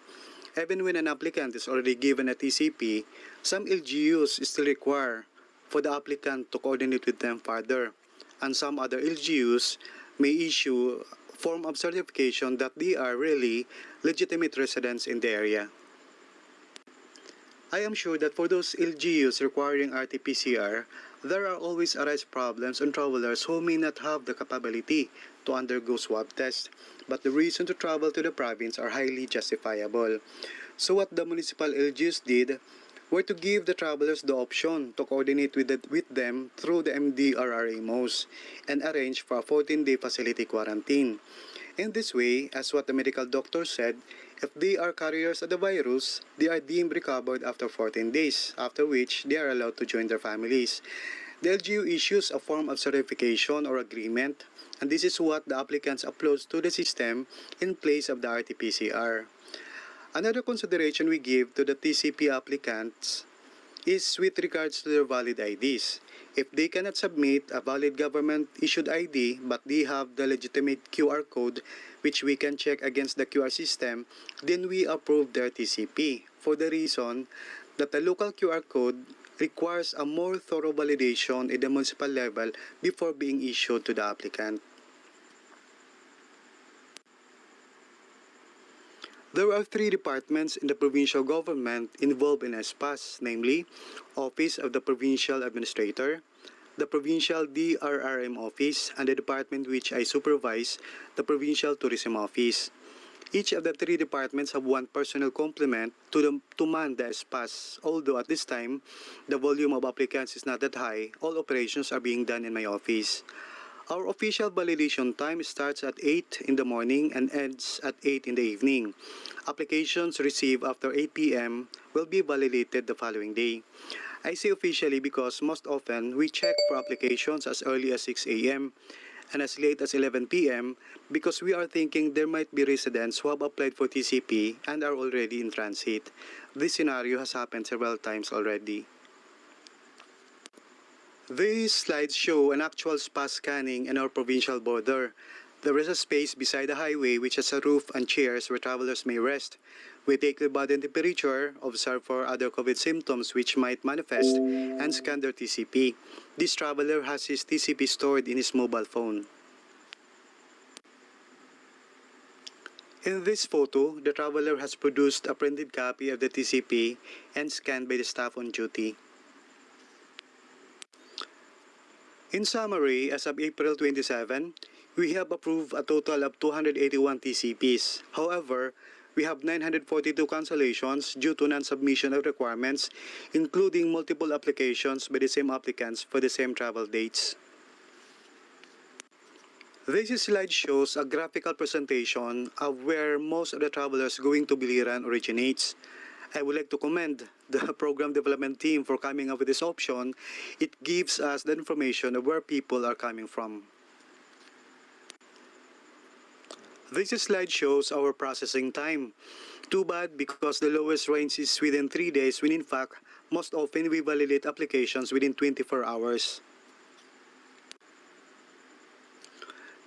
Even when an applicant is already given a TCP, some LGUs still require for the applicant to coordinate with them further, and some other LGUs may issue a form of certification that they are really legitimate residents in the area. I am sure that for those LGUs requiring RT-PCR, there are always arise problems on travelers who may not have the capability to undergo swab test, but the reason to travel to the province are highly justifiable. So what the municipal LGUs did were to give the travelers the option to coordinate with them through the MDRRMOs and arrange for a 14-day facility quarantine. In this way, as what the medical doctor said, if they are carriers of the virus, they are deemed recovered after 14 days, after which they are allowed to join their families. The LGU issues a form of certification or agreement, and this is what the applicants upload to the system in place of the RT-PCR. Another consideration we give to the TCP applicants is with regards to their valid IDs. If they cannot submit a valid government-issued ID but they have the legitimate QR code which we can check against the QR system, then we approve their TCP for the reason that the local QR code requires a more thorough validation at the municipal level before being issued to the applicant. There are three departments in the provincial government involved in ESPAS, namely, Office of the Provincial Administrator, the Provincial DRRM Office, and the department which I supervise, the Provincial Tourism Office. Each of the three departments have one personnel complement to man the ESPAS. Although at this time, the volume of applicants is not that high, all operations are being done in my office. Our official validation time starts at 8 in the morning and ends at 8 in the evening. Applications received after 8 p.m. will be validated the following day. I say officially because most often we check for applications as early as 6 a.m. and as late as 11 p.m. because we are thinking there might be residents who have applied for TCP and are already in transit. This scenario has happened several times already. These slides show an actual SPA scanning in our provincial border. There is a space beside the highway which has a roof and chairs where travelers may rest. We take the body temperature, observe for other COVID symptoms which might manifest, and scan their TCP. This traveler has his TCP stored in his mobile phone. In this photo, the traveler has produced a printed copy of the TCP and scanned by the staff on duty. In summary, as of April 27, we have approved a total of 281 TCPs. However, we have 942 cancellations due to non-submission of requirements, including multiple applications by the same applicants for the same travel dates. This slide shows a graphical presentation of where most of the travelers going to Biliran originates. I would like to commend the program development team for coming up with this option. It gives us the information of where people are coming from. This slide shows our processing time. Too bad because the lowest range is within 3 days when in fact, most often we validate applications within 24 hours.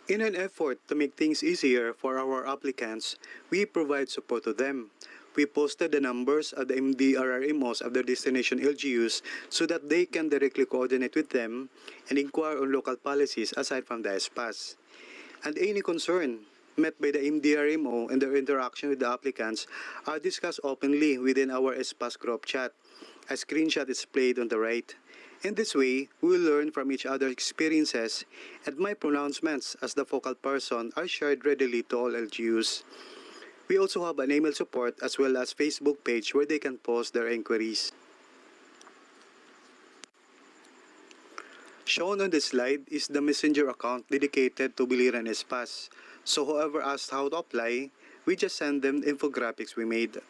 In an effort to make things easier for our applicants, we provide support to them. We posted the numbers of the MDRRMOs of their destination LGUs so that they can directly coordinate with them and inquire on local policies aside from the ESPAS. And any concern met by the MDRMO and their interaction with the applicants are discussed openly within our ESPAS group chat. A screenshot is played on the right. In this way, we will learn from each other's experiences, and my pronouncements as the focal person are shared readily to all LGUs. We also have an email support as well as Facebook page where they can post their inquiries. Shown on this slide is the messenger account dedicated to Biliran ESPAS. So whoever asked how to apply, we just send them the infographics we made.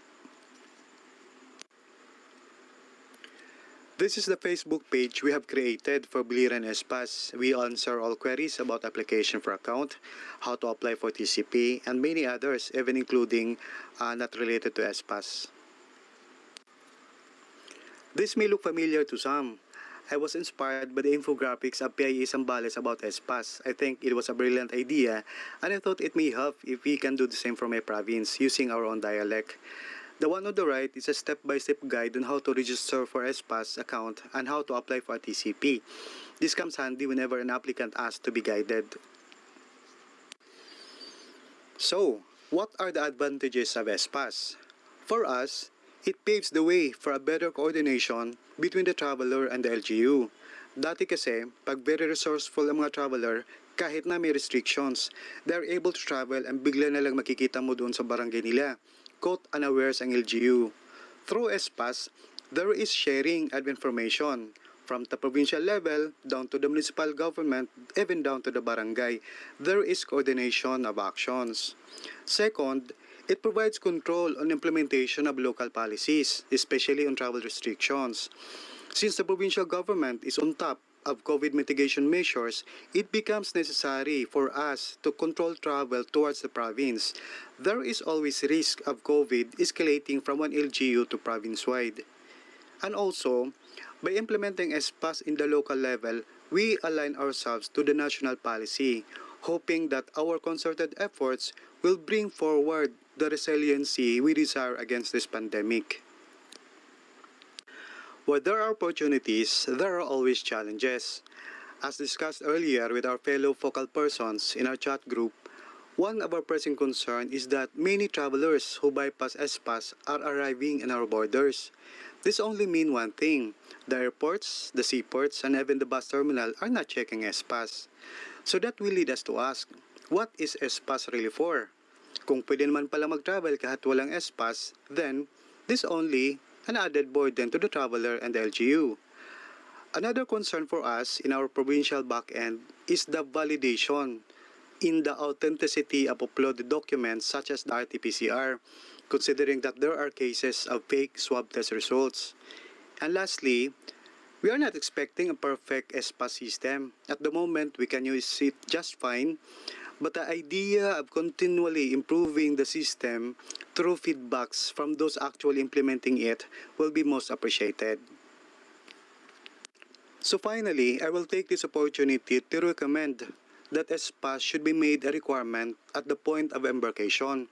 This is the Facebook page we have created for Biliran ESPAS. We answer all queries about application for account, how to apply for TCP, and many others, even including not related to ESPAS. This may look familiar to some. I was inspired by the infographics of PIE Zambales about ESPAS. I think it was a brilliant idea, and I thought it may help if we can do the same for my province using our own dialect. The one on the right is a step-by-step guide on how to register for ESPAS account and how to apply for a TCP. This comes handy whenever an applicant asks to be guided. So, what are the advantages of ESPAS? For us, it paves the way for a better coordination between the traveler and the LGU. Dati kasi, pag very resourceful ang mga traveler, kahit na may restrictions, they're able to travel and bigla na lang makikita mo doon sa barangay nila. Caught unawares ang LGU. Through ESPAS, there is sharing of information from the provincial level down to the municipal government, even down to the barangay. There is coordination of actions. Second, it provides control on implementation of local policies, especially on travel restrictions. Since the provincial government is on top of COVID mitigation measures, it becomes necessary for us to control travel towards the province. There is always risk of COVID escalating from one LGU to province-wide. And also, by implementing ESPAS in the local level, we align ourselves to the national policy, hoping that our concerted efforts will bring forward the resiliency we desire against this pandemic. Where there are opportunities, there are always challenges. As discussed earlier with our fellow focal persons in our chat group, one of our pressing concerns is that many travelers who bypass ESPAS are arriving in our borders. This only means one thing: the airports, the seaports, and even the bus terminal are not checking ESPAS. So that will lead us to ask, what is ESPAS really for? Kung pwede naman pala mag-travel kahit walang ESPAS, then this only an added burden to the traveler and the LGU. Another concern for us in our provincial back-end is the validation in the authenticity of uploaded documents such as the RT-PCR, considering that there are cases of fake swab test results. And lastly, we are not expecting a perfect ESPAS system. At the moment, we can use it just fine, but the idea of continually improving the system through feedbacks from those actually implementing it will be most appreciated. So finally, I will take this opportunity to recommend that ESPAS should be made a requirement at the point of embarkation,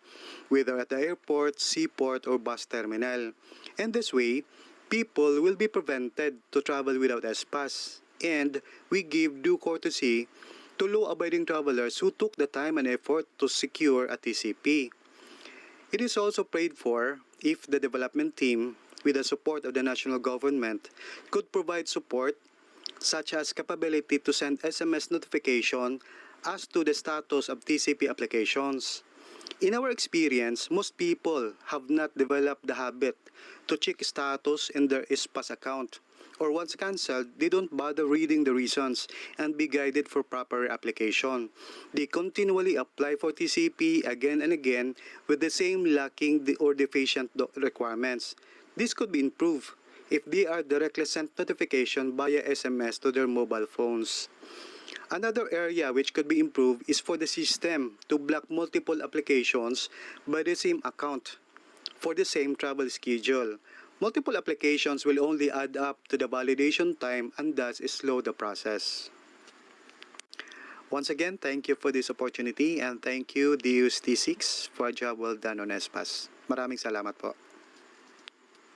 whether at the airport, seaport, or bus terminal. And this way, people will be prevented to travel without ESPAS, and we give due courtesy to law-abiding travelers who took the time and effort to secure a TCP. It is also prayed for if the development team, with the support of the national government, could provide support such as capability to send SMS notification as to the status of TCP applications. In our experience, most people have not developed the habit to check status in their ESPAS account, or once cancelled, they don't bother reading the reasons and be guided for proper application. They continually apply for TCP again and again with the same lacking or deficient requirements. This could be improved if they are directly sent notification via SMS to their mobile phones. Another area which could be improved is for the system to block multiple applications by the same account for the same travel schedule. Multiple applications will only add up to the validation time and thus slow the process. Once again, thank you for this opportunity and thank you DUS T6 for a job well done on ESPAS. Maraming salamat po.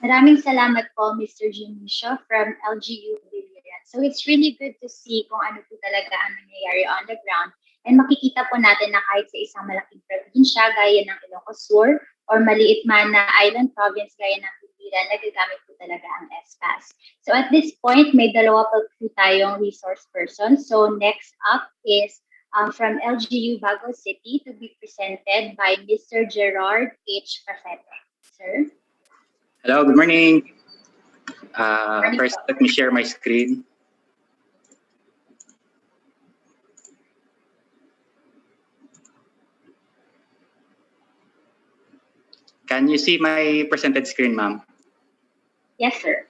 Maraming salamat po, Mr. Junicio from LGU Biliran. So it's really good to see kung ano po talaga ang nangyayari on the ground. And makikita po natin na kahit sa isang malaking probinsya gaya ng Ilocos Sur or maliit man na island province gaya ng Biliran, nagagamit po talaga ang ESPAS. So at this point, may dalawa po tayong resource person. So next up is from LGU Bago City to be presented by Mr. Gerard H. Cafete. Sir? Hello, good morning. First, let me share my screen. Can you see my presented screen, ma'am? Yes, sir.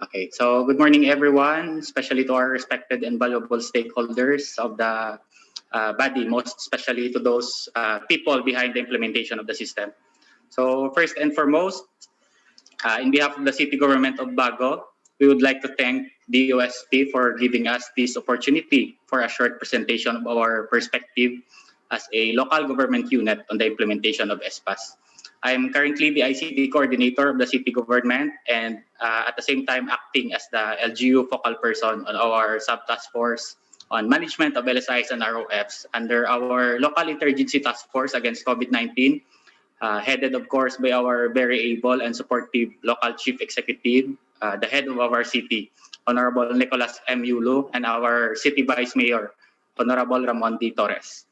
Okay, so good morning, everyone, especially to our respected and valuable stakeholders of the body, most especially to those people behind the implementation of the system. So first and foremost, in behalf of the City Government of Bago, we would like to thank DOST for giving us this opportunity for a short presentation of our perspective as a local government unit on the implementation of ESPAS. I am currently the ICT coordinator of the city government and at the same time acting as the LGU focal person on our sub-task force on management of LSIs and ROFs under our local interagency task force against COVID-19, headed of course by our very able and supportive local chief executive, the head of our city, Honorable Nicolas M. Yulo, and our city vice mayor, Honorable Ramon D. Torres.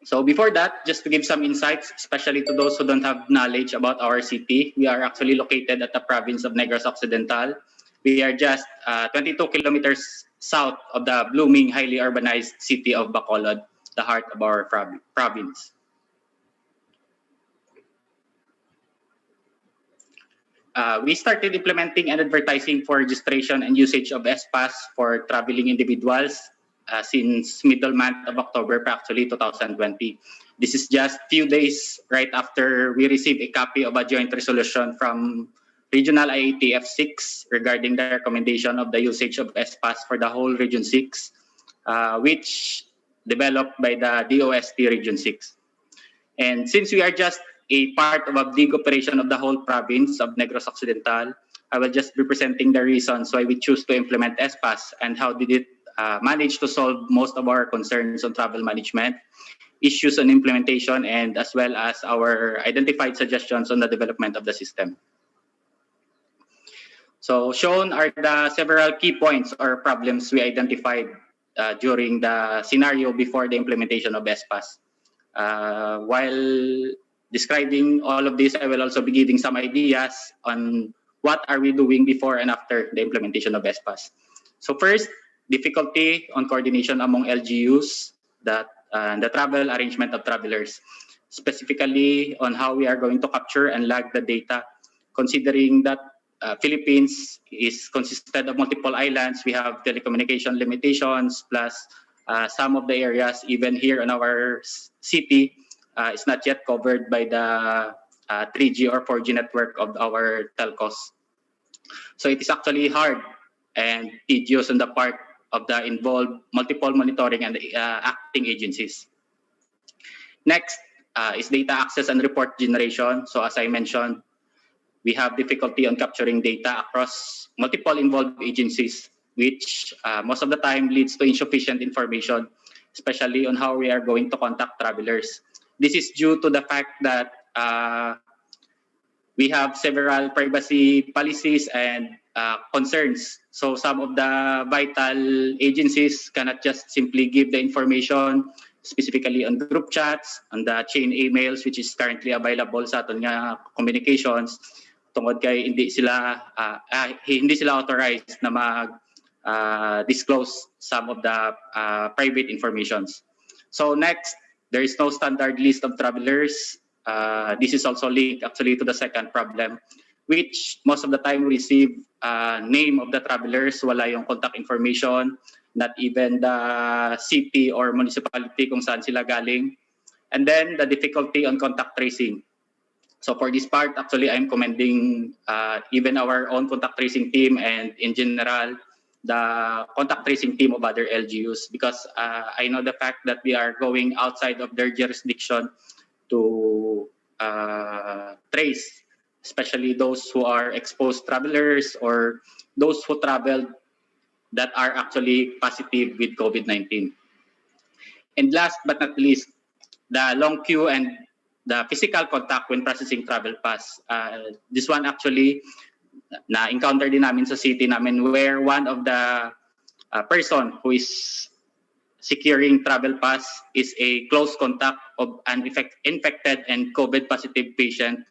So before that, just to give some insights, especially to those who don't have knowledge about our city, we are actually located at the province of Negros Occidental. We are just 22 kilometers south of the blooming, highly urbanized city of Bacolod, the heart of our province. We started implementing and advertising for registration and usage of ESPAS for traveling individuals since middle month of October, actually 2020. This is just few days right after we received a copy of a joint resolution from Regional IATF 6 regarding the recommendation of the usage of ESPAS for the whole Region 6, which developed by the DOST Region 6. And since we are just a part of a big operation of the whole province of Negros Occidental, I will just be presenting the reasons why we choose to implement ESPAS and how did it manage to solve most of our concerns on travel management, issues on implementation, and as well as our identified suggestions on the development of the system. So shown are the several key points or problems we identified during the scenario before the implementation of ESPAS. While describing all of this, I will also be giving some ideas on what are we doing before and after the implementation of ESPAS. So first, difficulty on coordination among LGUs, the travel arrangement of travelers, specifically on how we are going to capture and log the data, considering that Philippines is consisted of multiple islands. We have telecommunication limitations, plus some of the areas, even here in our city, is not yet covered by the 3G or 4G network of our telcos. So it is actually hard and tedious on the part of the involved multiple monitoring and acting agencies. Next is data access and report generation. So as I mentioned, we have difficulty on capturing data across multiple involved agencies, which most of the time leads to insufficient information, especially on how we are going to contact travelers. This is due to the fact that we have several privacy policies and concerns. So some of the vital agencies cannot just simply give the information, specifically on group chats, on the chain emails, which is currently available sa aton nga communications, tungod kay hindi sila authorized na disclose some of the private informations. So next, there is no standard list of travelers. This is also linked actually to the second problem, which most of the time we receive name of the travelers, wala yung contact information, not even the city or municipality kung saan sila galing. And then the difficulty on contact tracing. So for this part, actually, I'm commending even our own contact tracing team and in general, the contact tracing team of other LGUs, because I know the fact that we are going outside of their jurisdiction to trace, especially those who are exposed travelers or those who traveled that are actually positive with COVID-19. And last but not least, the long queue and the physical contact when processing travel pass. This one actually na-encounter din namin sa city namin where one of the person who is securing travel pass is a close contact of an infected and COVID positive patient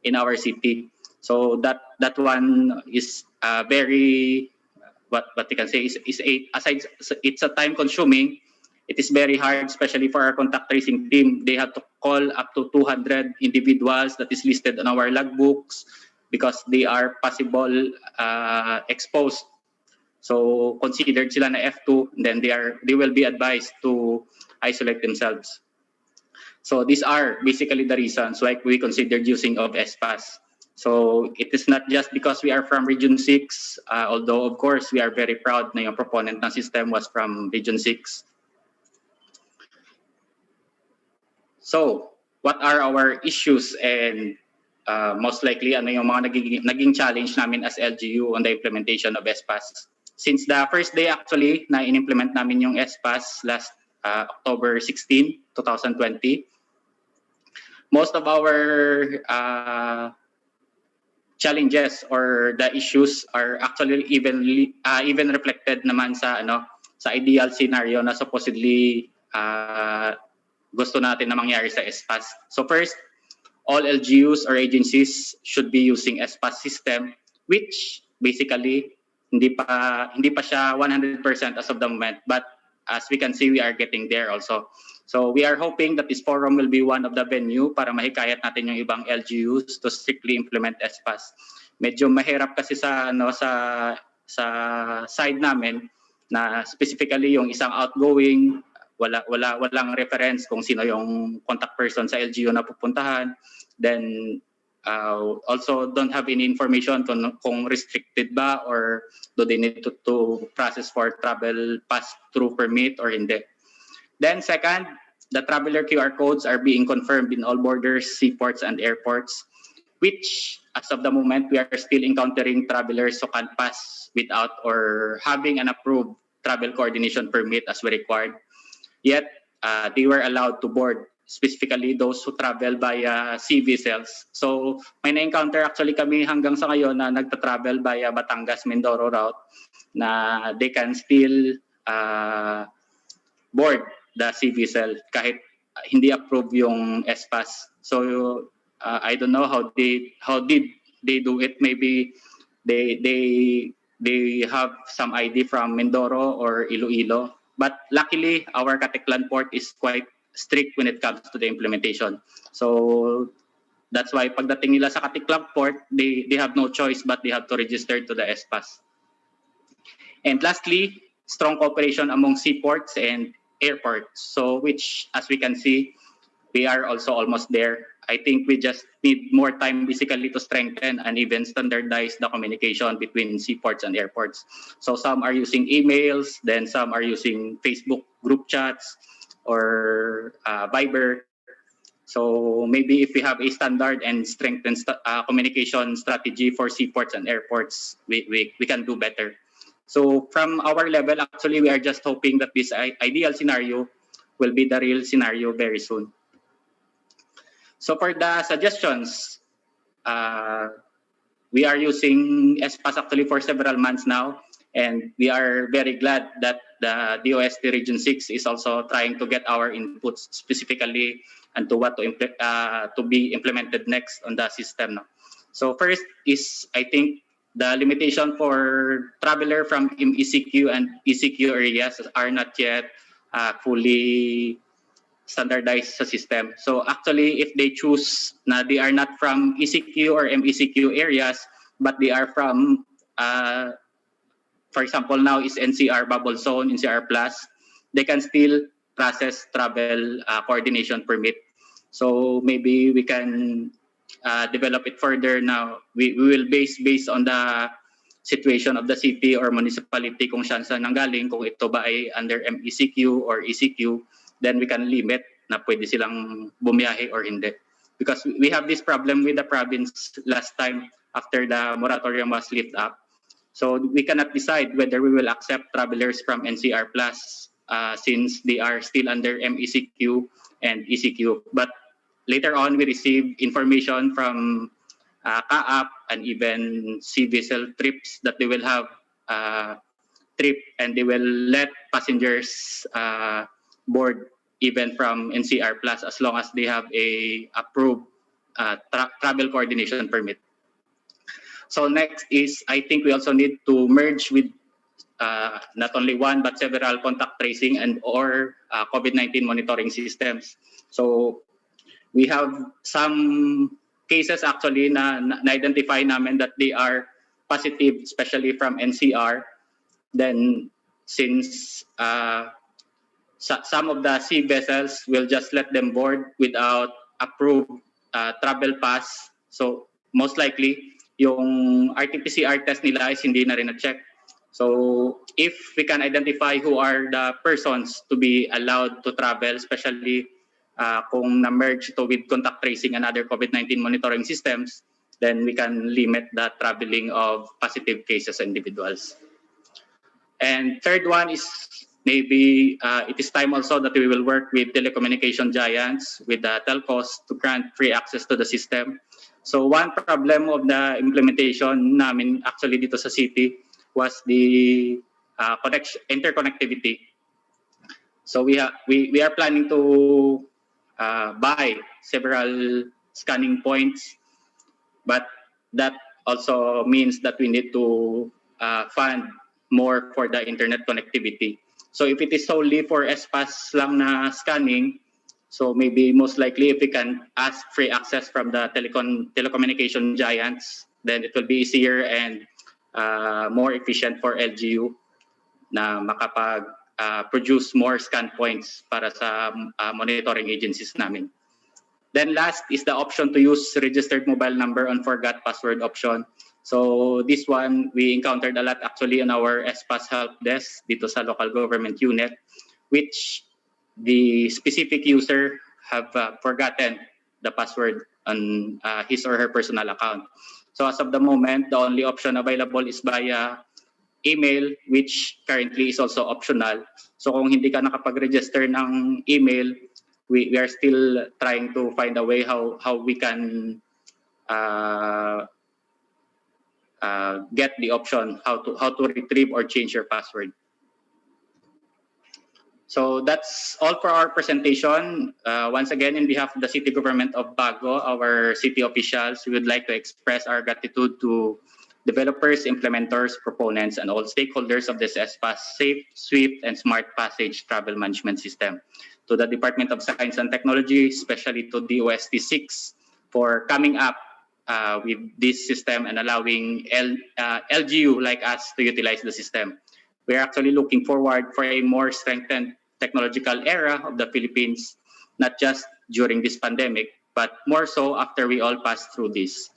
in our city. So that one is very, what we can say is aside, it's a time consuming. It is very hard, especially for our contact tracing team. They have to call up to 200 individuals that is listed on our logbooks because they are possible exposed. So considered sila na F2, then they will be advised to isolate themselves. So these are basically the reasons why we considered using of SPAS. So it is not just because we are from Region 6, although of course we are very proud na yung proponent ng system was from Region 6. So what are our issues and most likely ano yung mga naging challenge namin as LGU on the implementation of SPAS? Since the first day actually na in-implement namin yung SPAS last October 16, 2020, most of our challenges or the issues are actually even reflected naman sa sa ideal scenario na supposedly gusto natin na mangyari sa SPAS. So first, all LGUs or agencies should be using SPAS system, which basically hindi pa siya 100% as of the moment, but as we can see, we are getting there also. So we are hoping that this forum will be one of the venue para mahikayat natin yung ibang LGUs to strictly implement SPAS. Medyo mahirap kasi sa side namin na specifically yung isang outgoing, walang reference kung sino yung contact person sa LGU na pupuntahan. Then also don't have any information kung restricted ba or do they need to process for travel pass-through permit or hindi. Then second, the traveler QR codes are being confirmed in all borders, seaports, and airports, which as of the moment, we are still encountering travelers who can pass without or having an approved travel coordination permit as we required. Yet, they were allowed to board, specifically those who travel via sea vessels. So, may na-encounter actually kami hanggang sa ngayon na nagta-travel via Batangas-Mindoro route na they can still board the sea vessel kahit hindi approve yung SPAS. So I don't know how did they do it. Maybe they have some ID from Mindoro or Iloilo. But luckily, our Katiklan port is quite strict when it comes to the implementation. So that's why pagdating nila sa Katiklan port, they have no choice but they have to register to the SPAS. And lastly, strong cooperation among seaports and airports. So which, as we can see, we are also almost there. I think we just need more time basically to strengthen and even standardize the communication between seaports and airports. So some are using emails, then some are using Facebook group chats or Viber. So maybe if we have a standard and strengthened communication strategy for seaports and airports, we can do better. So from our level, actually, we are just hoping that this ideal scenario will be the real scenario very soon. So for the suggestions, we are using SPAS actually for several months now, and we are very glad that the DOST Region 6 is also trying to get our inputs specifically and to what to be implemented next on the system. So first is, I think, the limitation for traveler from MECQ and ECQ areas are not yet fully standardized sa system. So actually, if they choose na they are not from ECQ or MECQ areas, but they are from, for example, now is NCR bubble zone, NCR plus, they can still process travel coordination permit. So maybe we can develop it further now. We will based on the situation of the city or municipality kung saan nanggaling, kung ito ba ay under MECQ or ECQ, then we can limit na pwede silang bumiyahe or hindi. Because we have this problem with the province last time after the moratorium was lifted up. So we cannot decide whether we will accept travelers from NCR plus since they are still under MECQ and ECQ. But later on, we received information from CAAP and even sea vessel trips that they will have trip and they will let passengers board even from NCR plus as long as they have a approved travel coordination permit. So next is, I think we also need to merge with not only one but several contact tracing and or COVID-19 monitoring systems. So we have some cases actually na identify namin that they are positive, especially from NCR. Then since some of the sea vessels will just let them board without approved travel pass. So most likely, yung RT-PCR test nila is hindi na rin na-check. So if we can identify who are the persons to be allowed to travel, especially kung na-merge ito with contact tracing and other COVID-19 monitoring systems, then we can limit the traveling of positive cases individuals. And third one is maybe it is time also that we will work with telecommunication giants, with the telcos to grant free access to the system. So one problem of the implementation namin actually dito sa city was the interconnectivity. So we are planning to buy several scanning points, but that also means that we need to fund more for the internet connectivity. So if it is solely for SPAS lang na scanning, so maybe most likely if we can ask free access from the telecommunication giants, then it will be easier and more efficient for LGU na makapag-produce more scan points para sa monitoring agencies namin. Then last is the option to use registered mobile number on forgot password option. So this one, we encountered a lot actually on our SPAS help desk dito sa local government unit, which the specific user have forgotten the password on his or her personal account. So as of the moment, the only option available is via email, which currently is also optional. So kung hindi ka nakapag-register ng email, we are still trying to find a way how we can get the option how to retrieve or change your password. So that's all for our presentation. Once again, in behalf of the City Government of Bago, our city officials, we would like to express our gratitude to developers, implementers, proponents, and all stakeholders of this SPAS safe, swift, and smart passage travel management system. To the Department of Science and Technology, especially to DOST 6 for coming up with this system and allowing LGU like us to utilize the system. We are actually looking forward for a more strengthened technological era of the Philippines, not just during this pandemic, but more so after we all pass through this.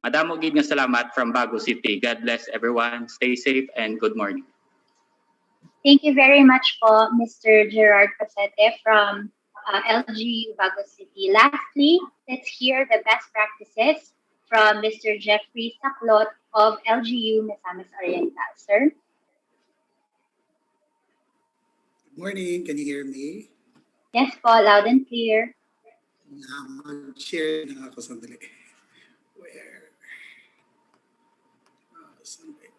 Madamo gid nga salamat from Bago City. God bless everyone. Stay safe and good morning. Thank you very much po, Mr. Gerard Pasete from LGU Bago City. Lastly, let's hear the best practices from Mr. Jeffrey Saklot of LGU Misamis Oriental. Sir? Good morning. Can you hear me? Yes po, loud and clear. Mag-share na ako sandali. Where? Sandali.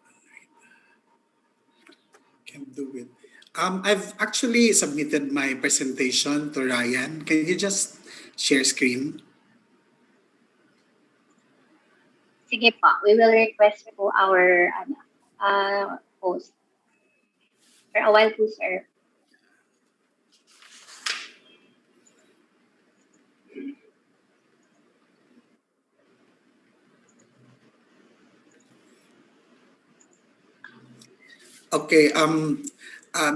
Can't do it. I've actually submitted my presentation to Ryan. Can you just share screen? Sige po, we will request po our host. For a while po, sir. Okay.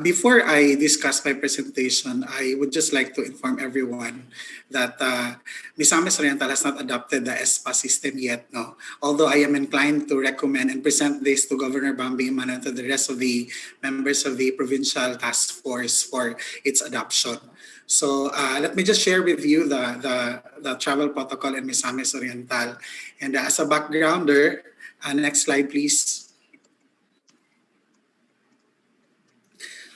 Before I discuss my presentation, I would just like to inform everyone that Misamis Oriental has not adopted the ESPA system yet. No, although I am inclined to recommend and present this to Governor Bambi Iman and to the rest of the members of the provincial task force for its adoption. So let me just share with you the travel protocol in Misamis Oriental. And as a backgrounder, next slide, please.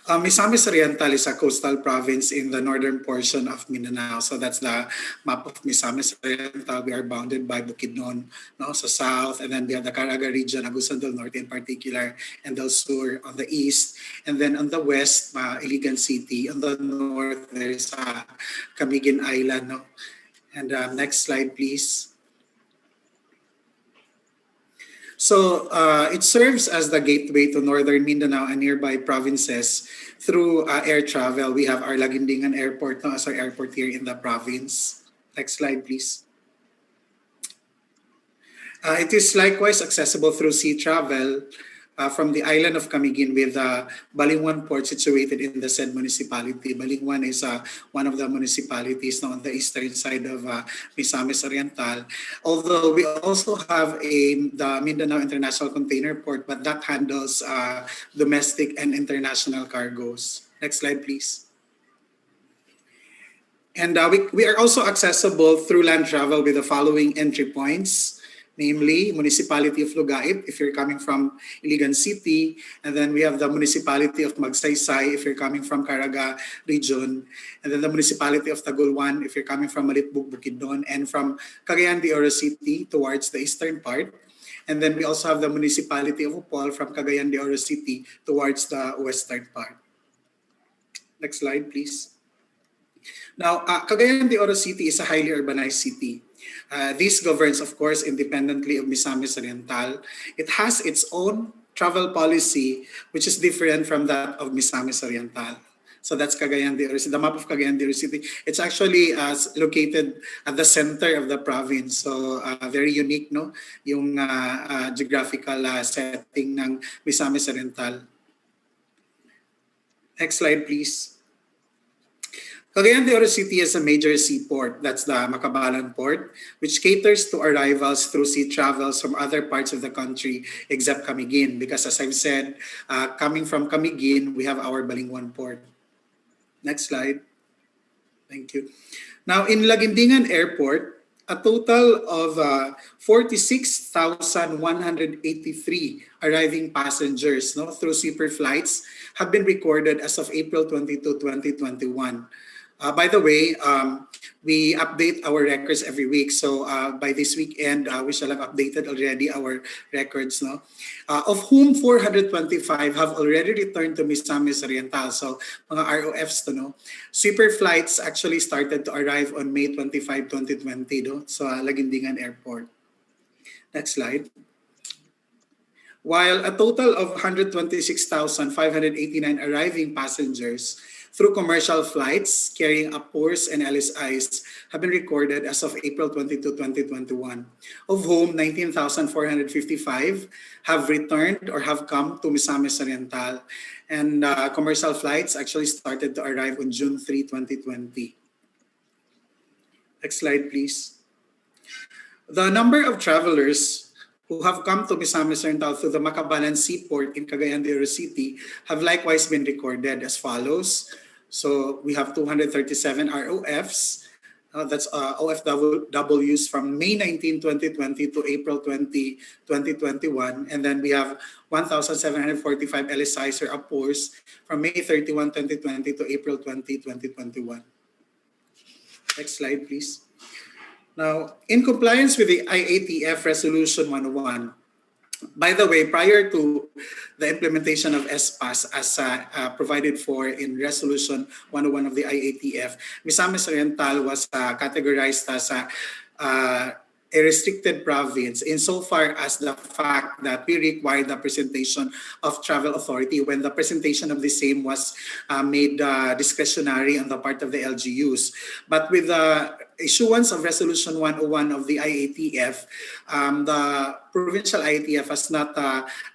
Misamis Oriental is a coastal province in the northern portion of Mindanao. So that's the map of Misamis Oriental. We are bounded by Bukidnon, no, sa south, and then we have the Caraga region, Agusan del Norte in particular, and Del Sur on the east. And then on the west, Iligan City. On the north, there is Camiguin Island. No? And next slide, please. So it serves as the gateway to northern Mindanao and nearby provinces through air travel. We have our Laguindingan Airport as our airport here in the province. Next slide, please. It is likewise accessible through sea travel from the island of Camiguin with Balingwan Port situated in the said municipality. Balingwan is one of the municipalities on the eastern side of Misamis Oriental. Although we also have the Mindanao International Container Port, but that handles domestic and international cargoes. Next slide, please. And we are also accessible through land travel with the following entry points, namely Municipality of Lugait if you're coming from Iligan City, and then we have the Municipality of Magsaysay if you're coming from Caraga region, and then the Municipality of Tagulwan if you're coming from Malitbug, Bukidnon, and from Cagayan de Oro City towards the eastern part. And then we also have the Municipality of Upol from Cagayan de Oro City towards the western part. Next slide, please. Now, Cagayan de Oro City is a highly urbanized city. This governs, of course, independently of Misamis Oriental. It has its own travel policy, which is different from that of Misamis Oriental. So that's Cagayan de Oro City, the map of Cagayan de Oro City. It's actually located at the center of the province. So very unique, no? Yung geographical setting ng Misamis Oriental. Next slide, please. Cagayan de Oro City is a major seaport, that's the Macabalan Port, which caters to arrivals through sea travels from other parts of the country except Camiguin. Because as I've said, coming from Camiguin, we have our Balingwan Port. Next slide. Thank you. Now, in Laguindingan Airport, a total of 46,183 arriving passengers through sleeper flights have been recorded as of April 22, 2021. By the way, we update our records every week. So by this weekend, we shall have updated already our records. Of whom 425 have already returned to Misamis Oriental. So mga ROFs Sweeper flights actually started to arrive on May 25, 2020 so Laguindingan Airport. Next slide. While a total of 126,589 arriving passengers through commercial flights carrying Upors and LSIs have been recorded as of April 22, 2021, of whom 19,455 have returned or have come to Misamis Oriental, and commercial flights actually started to arrive on June 3, 2020. Next slide, please. The number of travelers who have come to Misamis Oriental through the Macabalan Seaport in Cagayan de Oro City have likewise been recorded as follows. So we have 237 ROFs, that's OFWs from May 19, 2020 to April 20, 2021. And then we have 1,745 LSIs or Upors from May 31, 2020 to April 20, 2021. Next slide, please. Now, in compliance with the IATF Resolution 101, by the way, prior to the implementation of SPAS as provided for in Resolution 101 of the IATF, Misamis Oriental was categorized as a restricted province insofar as the fact that we required the presentation of travel authority when the presentation of the same was made discretionary on the part of the LGUs. But with the issuance of Resolution 101 of the IATF, the provincial IATF has not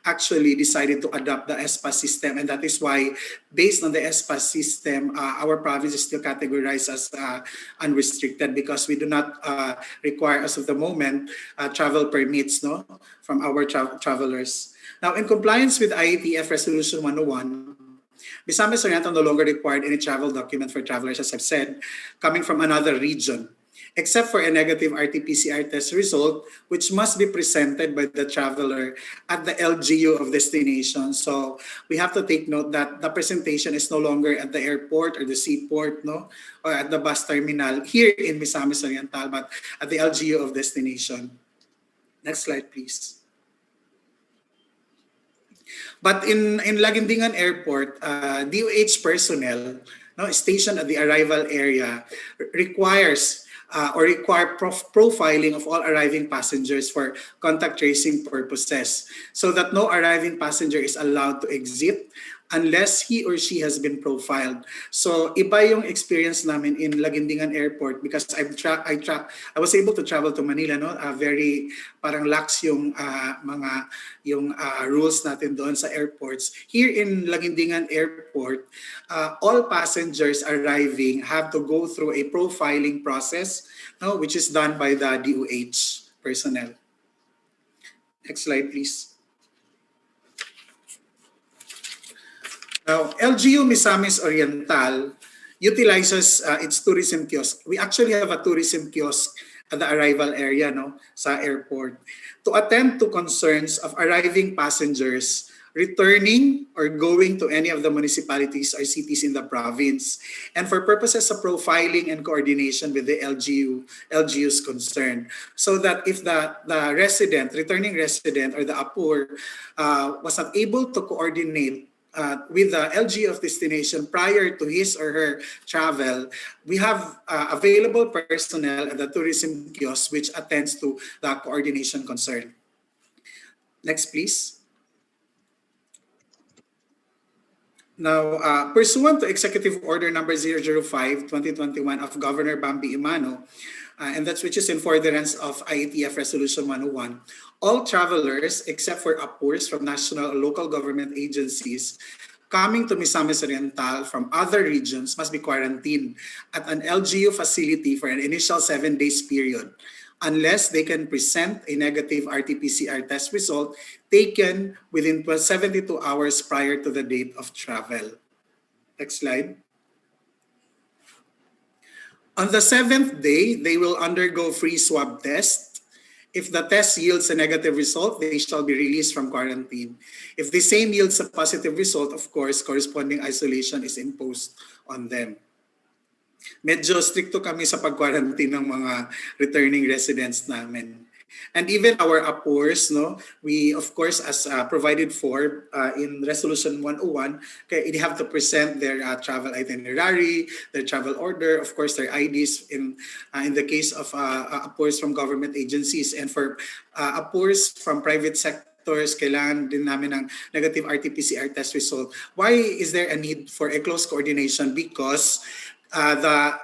actually decided to adopt the SPAS system, and that is why, based on the SPAS system, our province is still categorized as unrestricted because we do not require, as of the moment, travel permits from our travelers. Now, in compliance with IATF Resolution 101, Misamis Oriental no longer required any travel document for travelers, as I've said, coming from another region, except for a negative RT-PCR test result, which must be presented by the traveler at the LGU of destination. So we have to take note that the presentation is no longer at the airport or the seaport, or at the bus terminal here in Misamis Oriental, but at the LGU of destination. Next slide, please. But in Laguindingan Airport, DOH personnel stationed at the arrival area require profiling of all arriving passengers for contact tracing purposes, so that no arriving passenger is allowed to exit unless he or she has been profiled. So iba yung experience namin in Laguindingan Airport because I was able to travel to Manila, no? Very parang lax yung rules natin doon sa airports. Here in Laguindingan Airport, all passengers arriving have to go through a profiling process, no, which is done by the DOH personnel. Next slide, please. Now, LGU Misamis Oriental utilizes its tourism kiosk. We actually have a tourism kiosk at the arrival area, no, sa airport, to attend to concerns of arriving passengers returning or going to any of the municipalities or cities in the province, and for purposes of profiling and coordination with the LGU's concern, so that if the returning resident or the APUR was not able to coordinate with the LG of destination prior to his or her travel, we have available personnel at the tourism kiosk which attends to the coordination concern. Next, please. Now, pursuant to Executive Order Number 005/2021 of Governor Bambi Imano, and that's which is in furtherance of IATF Resolution 101, all travelers except for APURs from national or local government agencies coming to Misamis Oriental from other regions must be quarantined at an LGU facility for an initial 7 days period, unless they can present a negative RT-PCR test result taken within 72 hours prior to the date of travel. Next slide. On the 7th day, they will undergo free swab test. If the test yields a negative result, they shall be released from quarantine. If the same yields a positive result, of course, corresponding isolation is imposed on them. Medyo stricto kami sa pag-quarantine ng mga returning residents namin. And even our APURs, no, we of course, as provided for in Resolution 101, okay, they have to present their travel itinerary, their travel order, of course, their IDs in the case of APURs from government agencies, and for APURs from private sectors, kailangan din namin ng negative RT-PCR test result. Why is there a need for a close coordination? Because the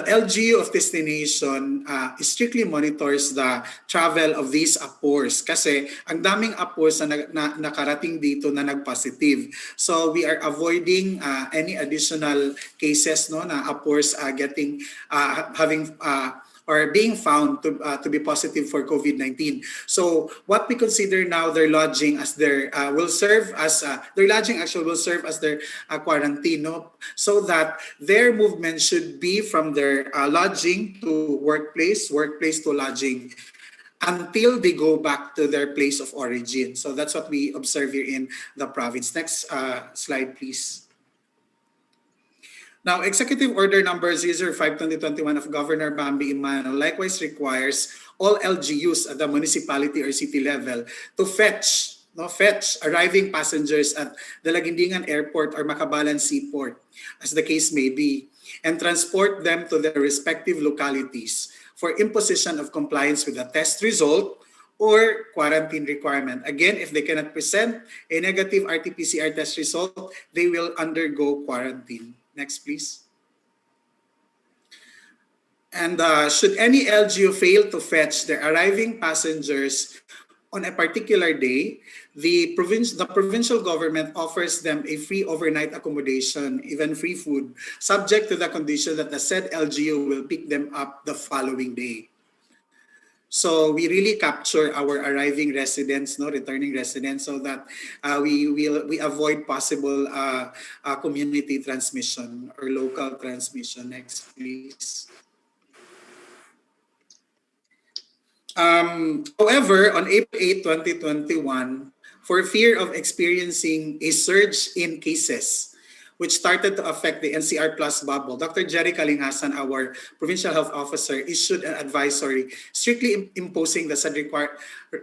LGU of destination strictly monitors the travel of these APURs kasi ang daming APURs na nakarating dito na nag-positive. So we are avoiding any additional cases, no, na APURs having or being found to be positive for COVID-19. So what we consider now their lodging as their will serve as their lodging actually will serve as their quarantine, no? So that their movement should be from their lodging to workplace, workplace to lodging, until they go back to their place of origin. So that's what we observe here in the province. Next slide, please. Now, Executive Order Number 005/2021 of Governor Bambi Imano likewise requires all LGUs at the municipality or city level to fetch arriving passengers at the Laguindingan Airport or Macabalan Seaport, as the case may be, and transport them to their respective localities for imposition of compliance with the test result or quarantine requirement. Again, if they cannot present a negative RT-PCR test result, they will undergo quarantine. Next, please. And should any LGU fail to fetch their arriving passengers on a particular day, the provincial government offers them a free overnight accommodation, even free food, subject to the condition that the said LGU will pick them up the following day. So we really capture our arriving residents, no, returning residents, so that we avoid possible community transmission or local transmission. Next, please. However, on April 8, 2021, for fear of experiencing a surge in cases, which started to affect the NCR Plus bubble, Dr. Jerry Kalingasan, our Provincial Health Officer, issued an advisory strictly imposing the said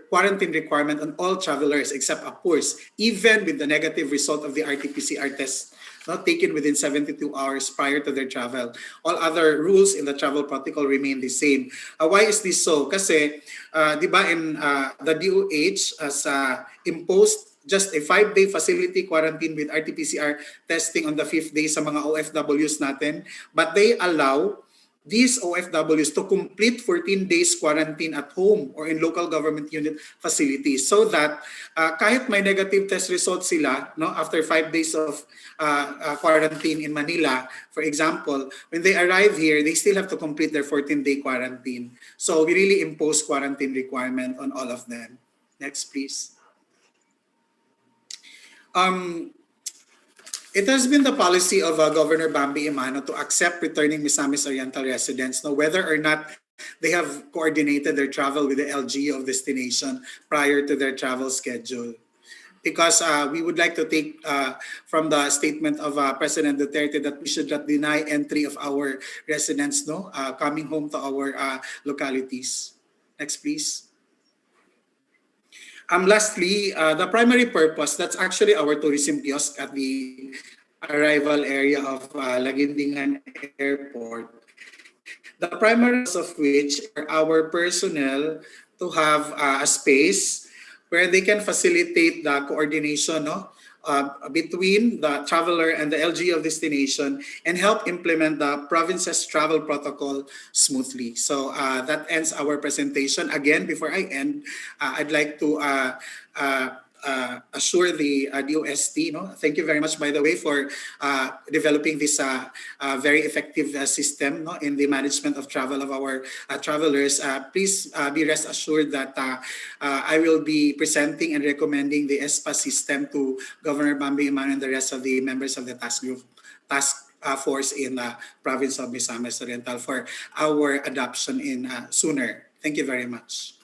quarantine requirement on all travelers except APURs, even with the negative result of the RT-PCR test not taken within 72 hours prior to their travel. All other rules in the travel protocol remain the same. Why is this so? Kasi, di ba, in the DOH has imposed just a 5-day facility quarantine with RT-PCR testing on the 5th day sa mga OFWs natin. But they allow these OFWs to complete 14 days quarantine at home or in local government unit facilities so that kahit may negative test results sila no, after 5 days of quarantine in Manila, for example, when they arrive here, they still have to complete their 14-day quarantine. So we really impose quarantine requirement on all of them. Next, please. It has been the policy of Governor Bambi Imano to accept returning Misamis Oriental residents, no, whether or not they have coordinated their travel with the LGU of destination prior to their travel schedule. Because we would like to take from the statement of President Duterte that we should not deny entry of our residents no, coming home to our localities. Next, please. Lastly, the primary purpose, that's actually our tourism kiosk at the arrival area of Laguindingan Airport. The primary purpose of which are our personnel to have a space where they can facilitate the coordination no, between the traveler and the LG of destination and help implement the province's travel protocol smoothly. So that ends our presentation. Again, before I end, I'd like to assure the DOST. No? Thank you very much, by the way, for developing this very effective system no, in the management of travel of our travelers. Please be rest assured that I will be presenting and recommending the ESPA system to Governor Bambi Imano and the rest of the members of the task force in the province of Misamis Oriental for our adoption in sooner. Thank you very much.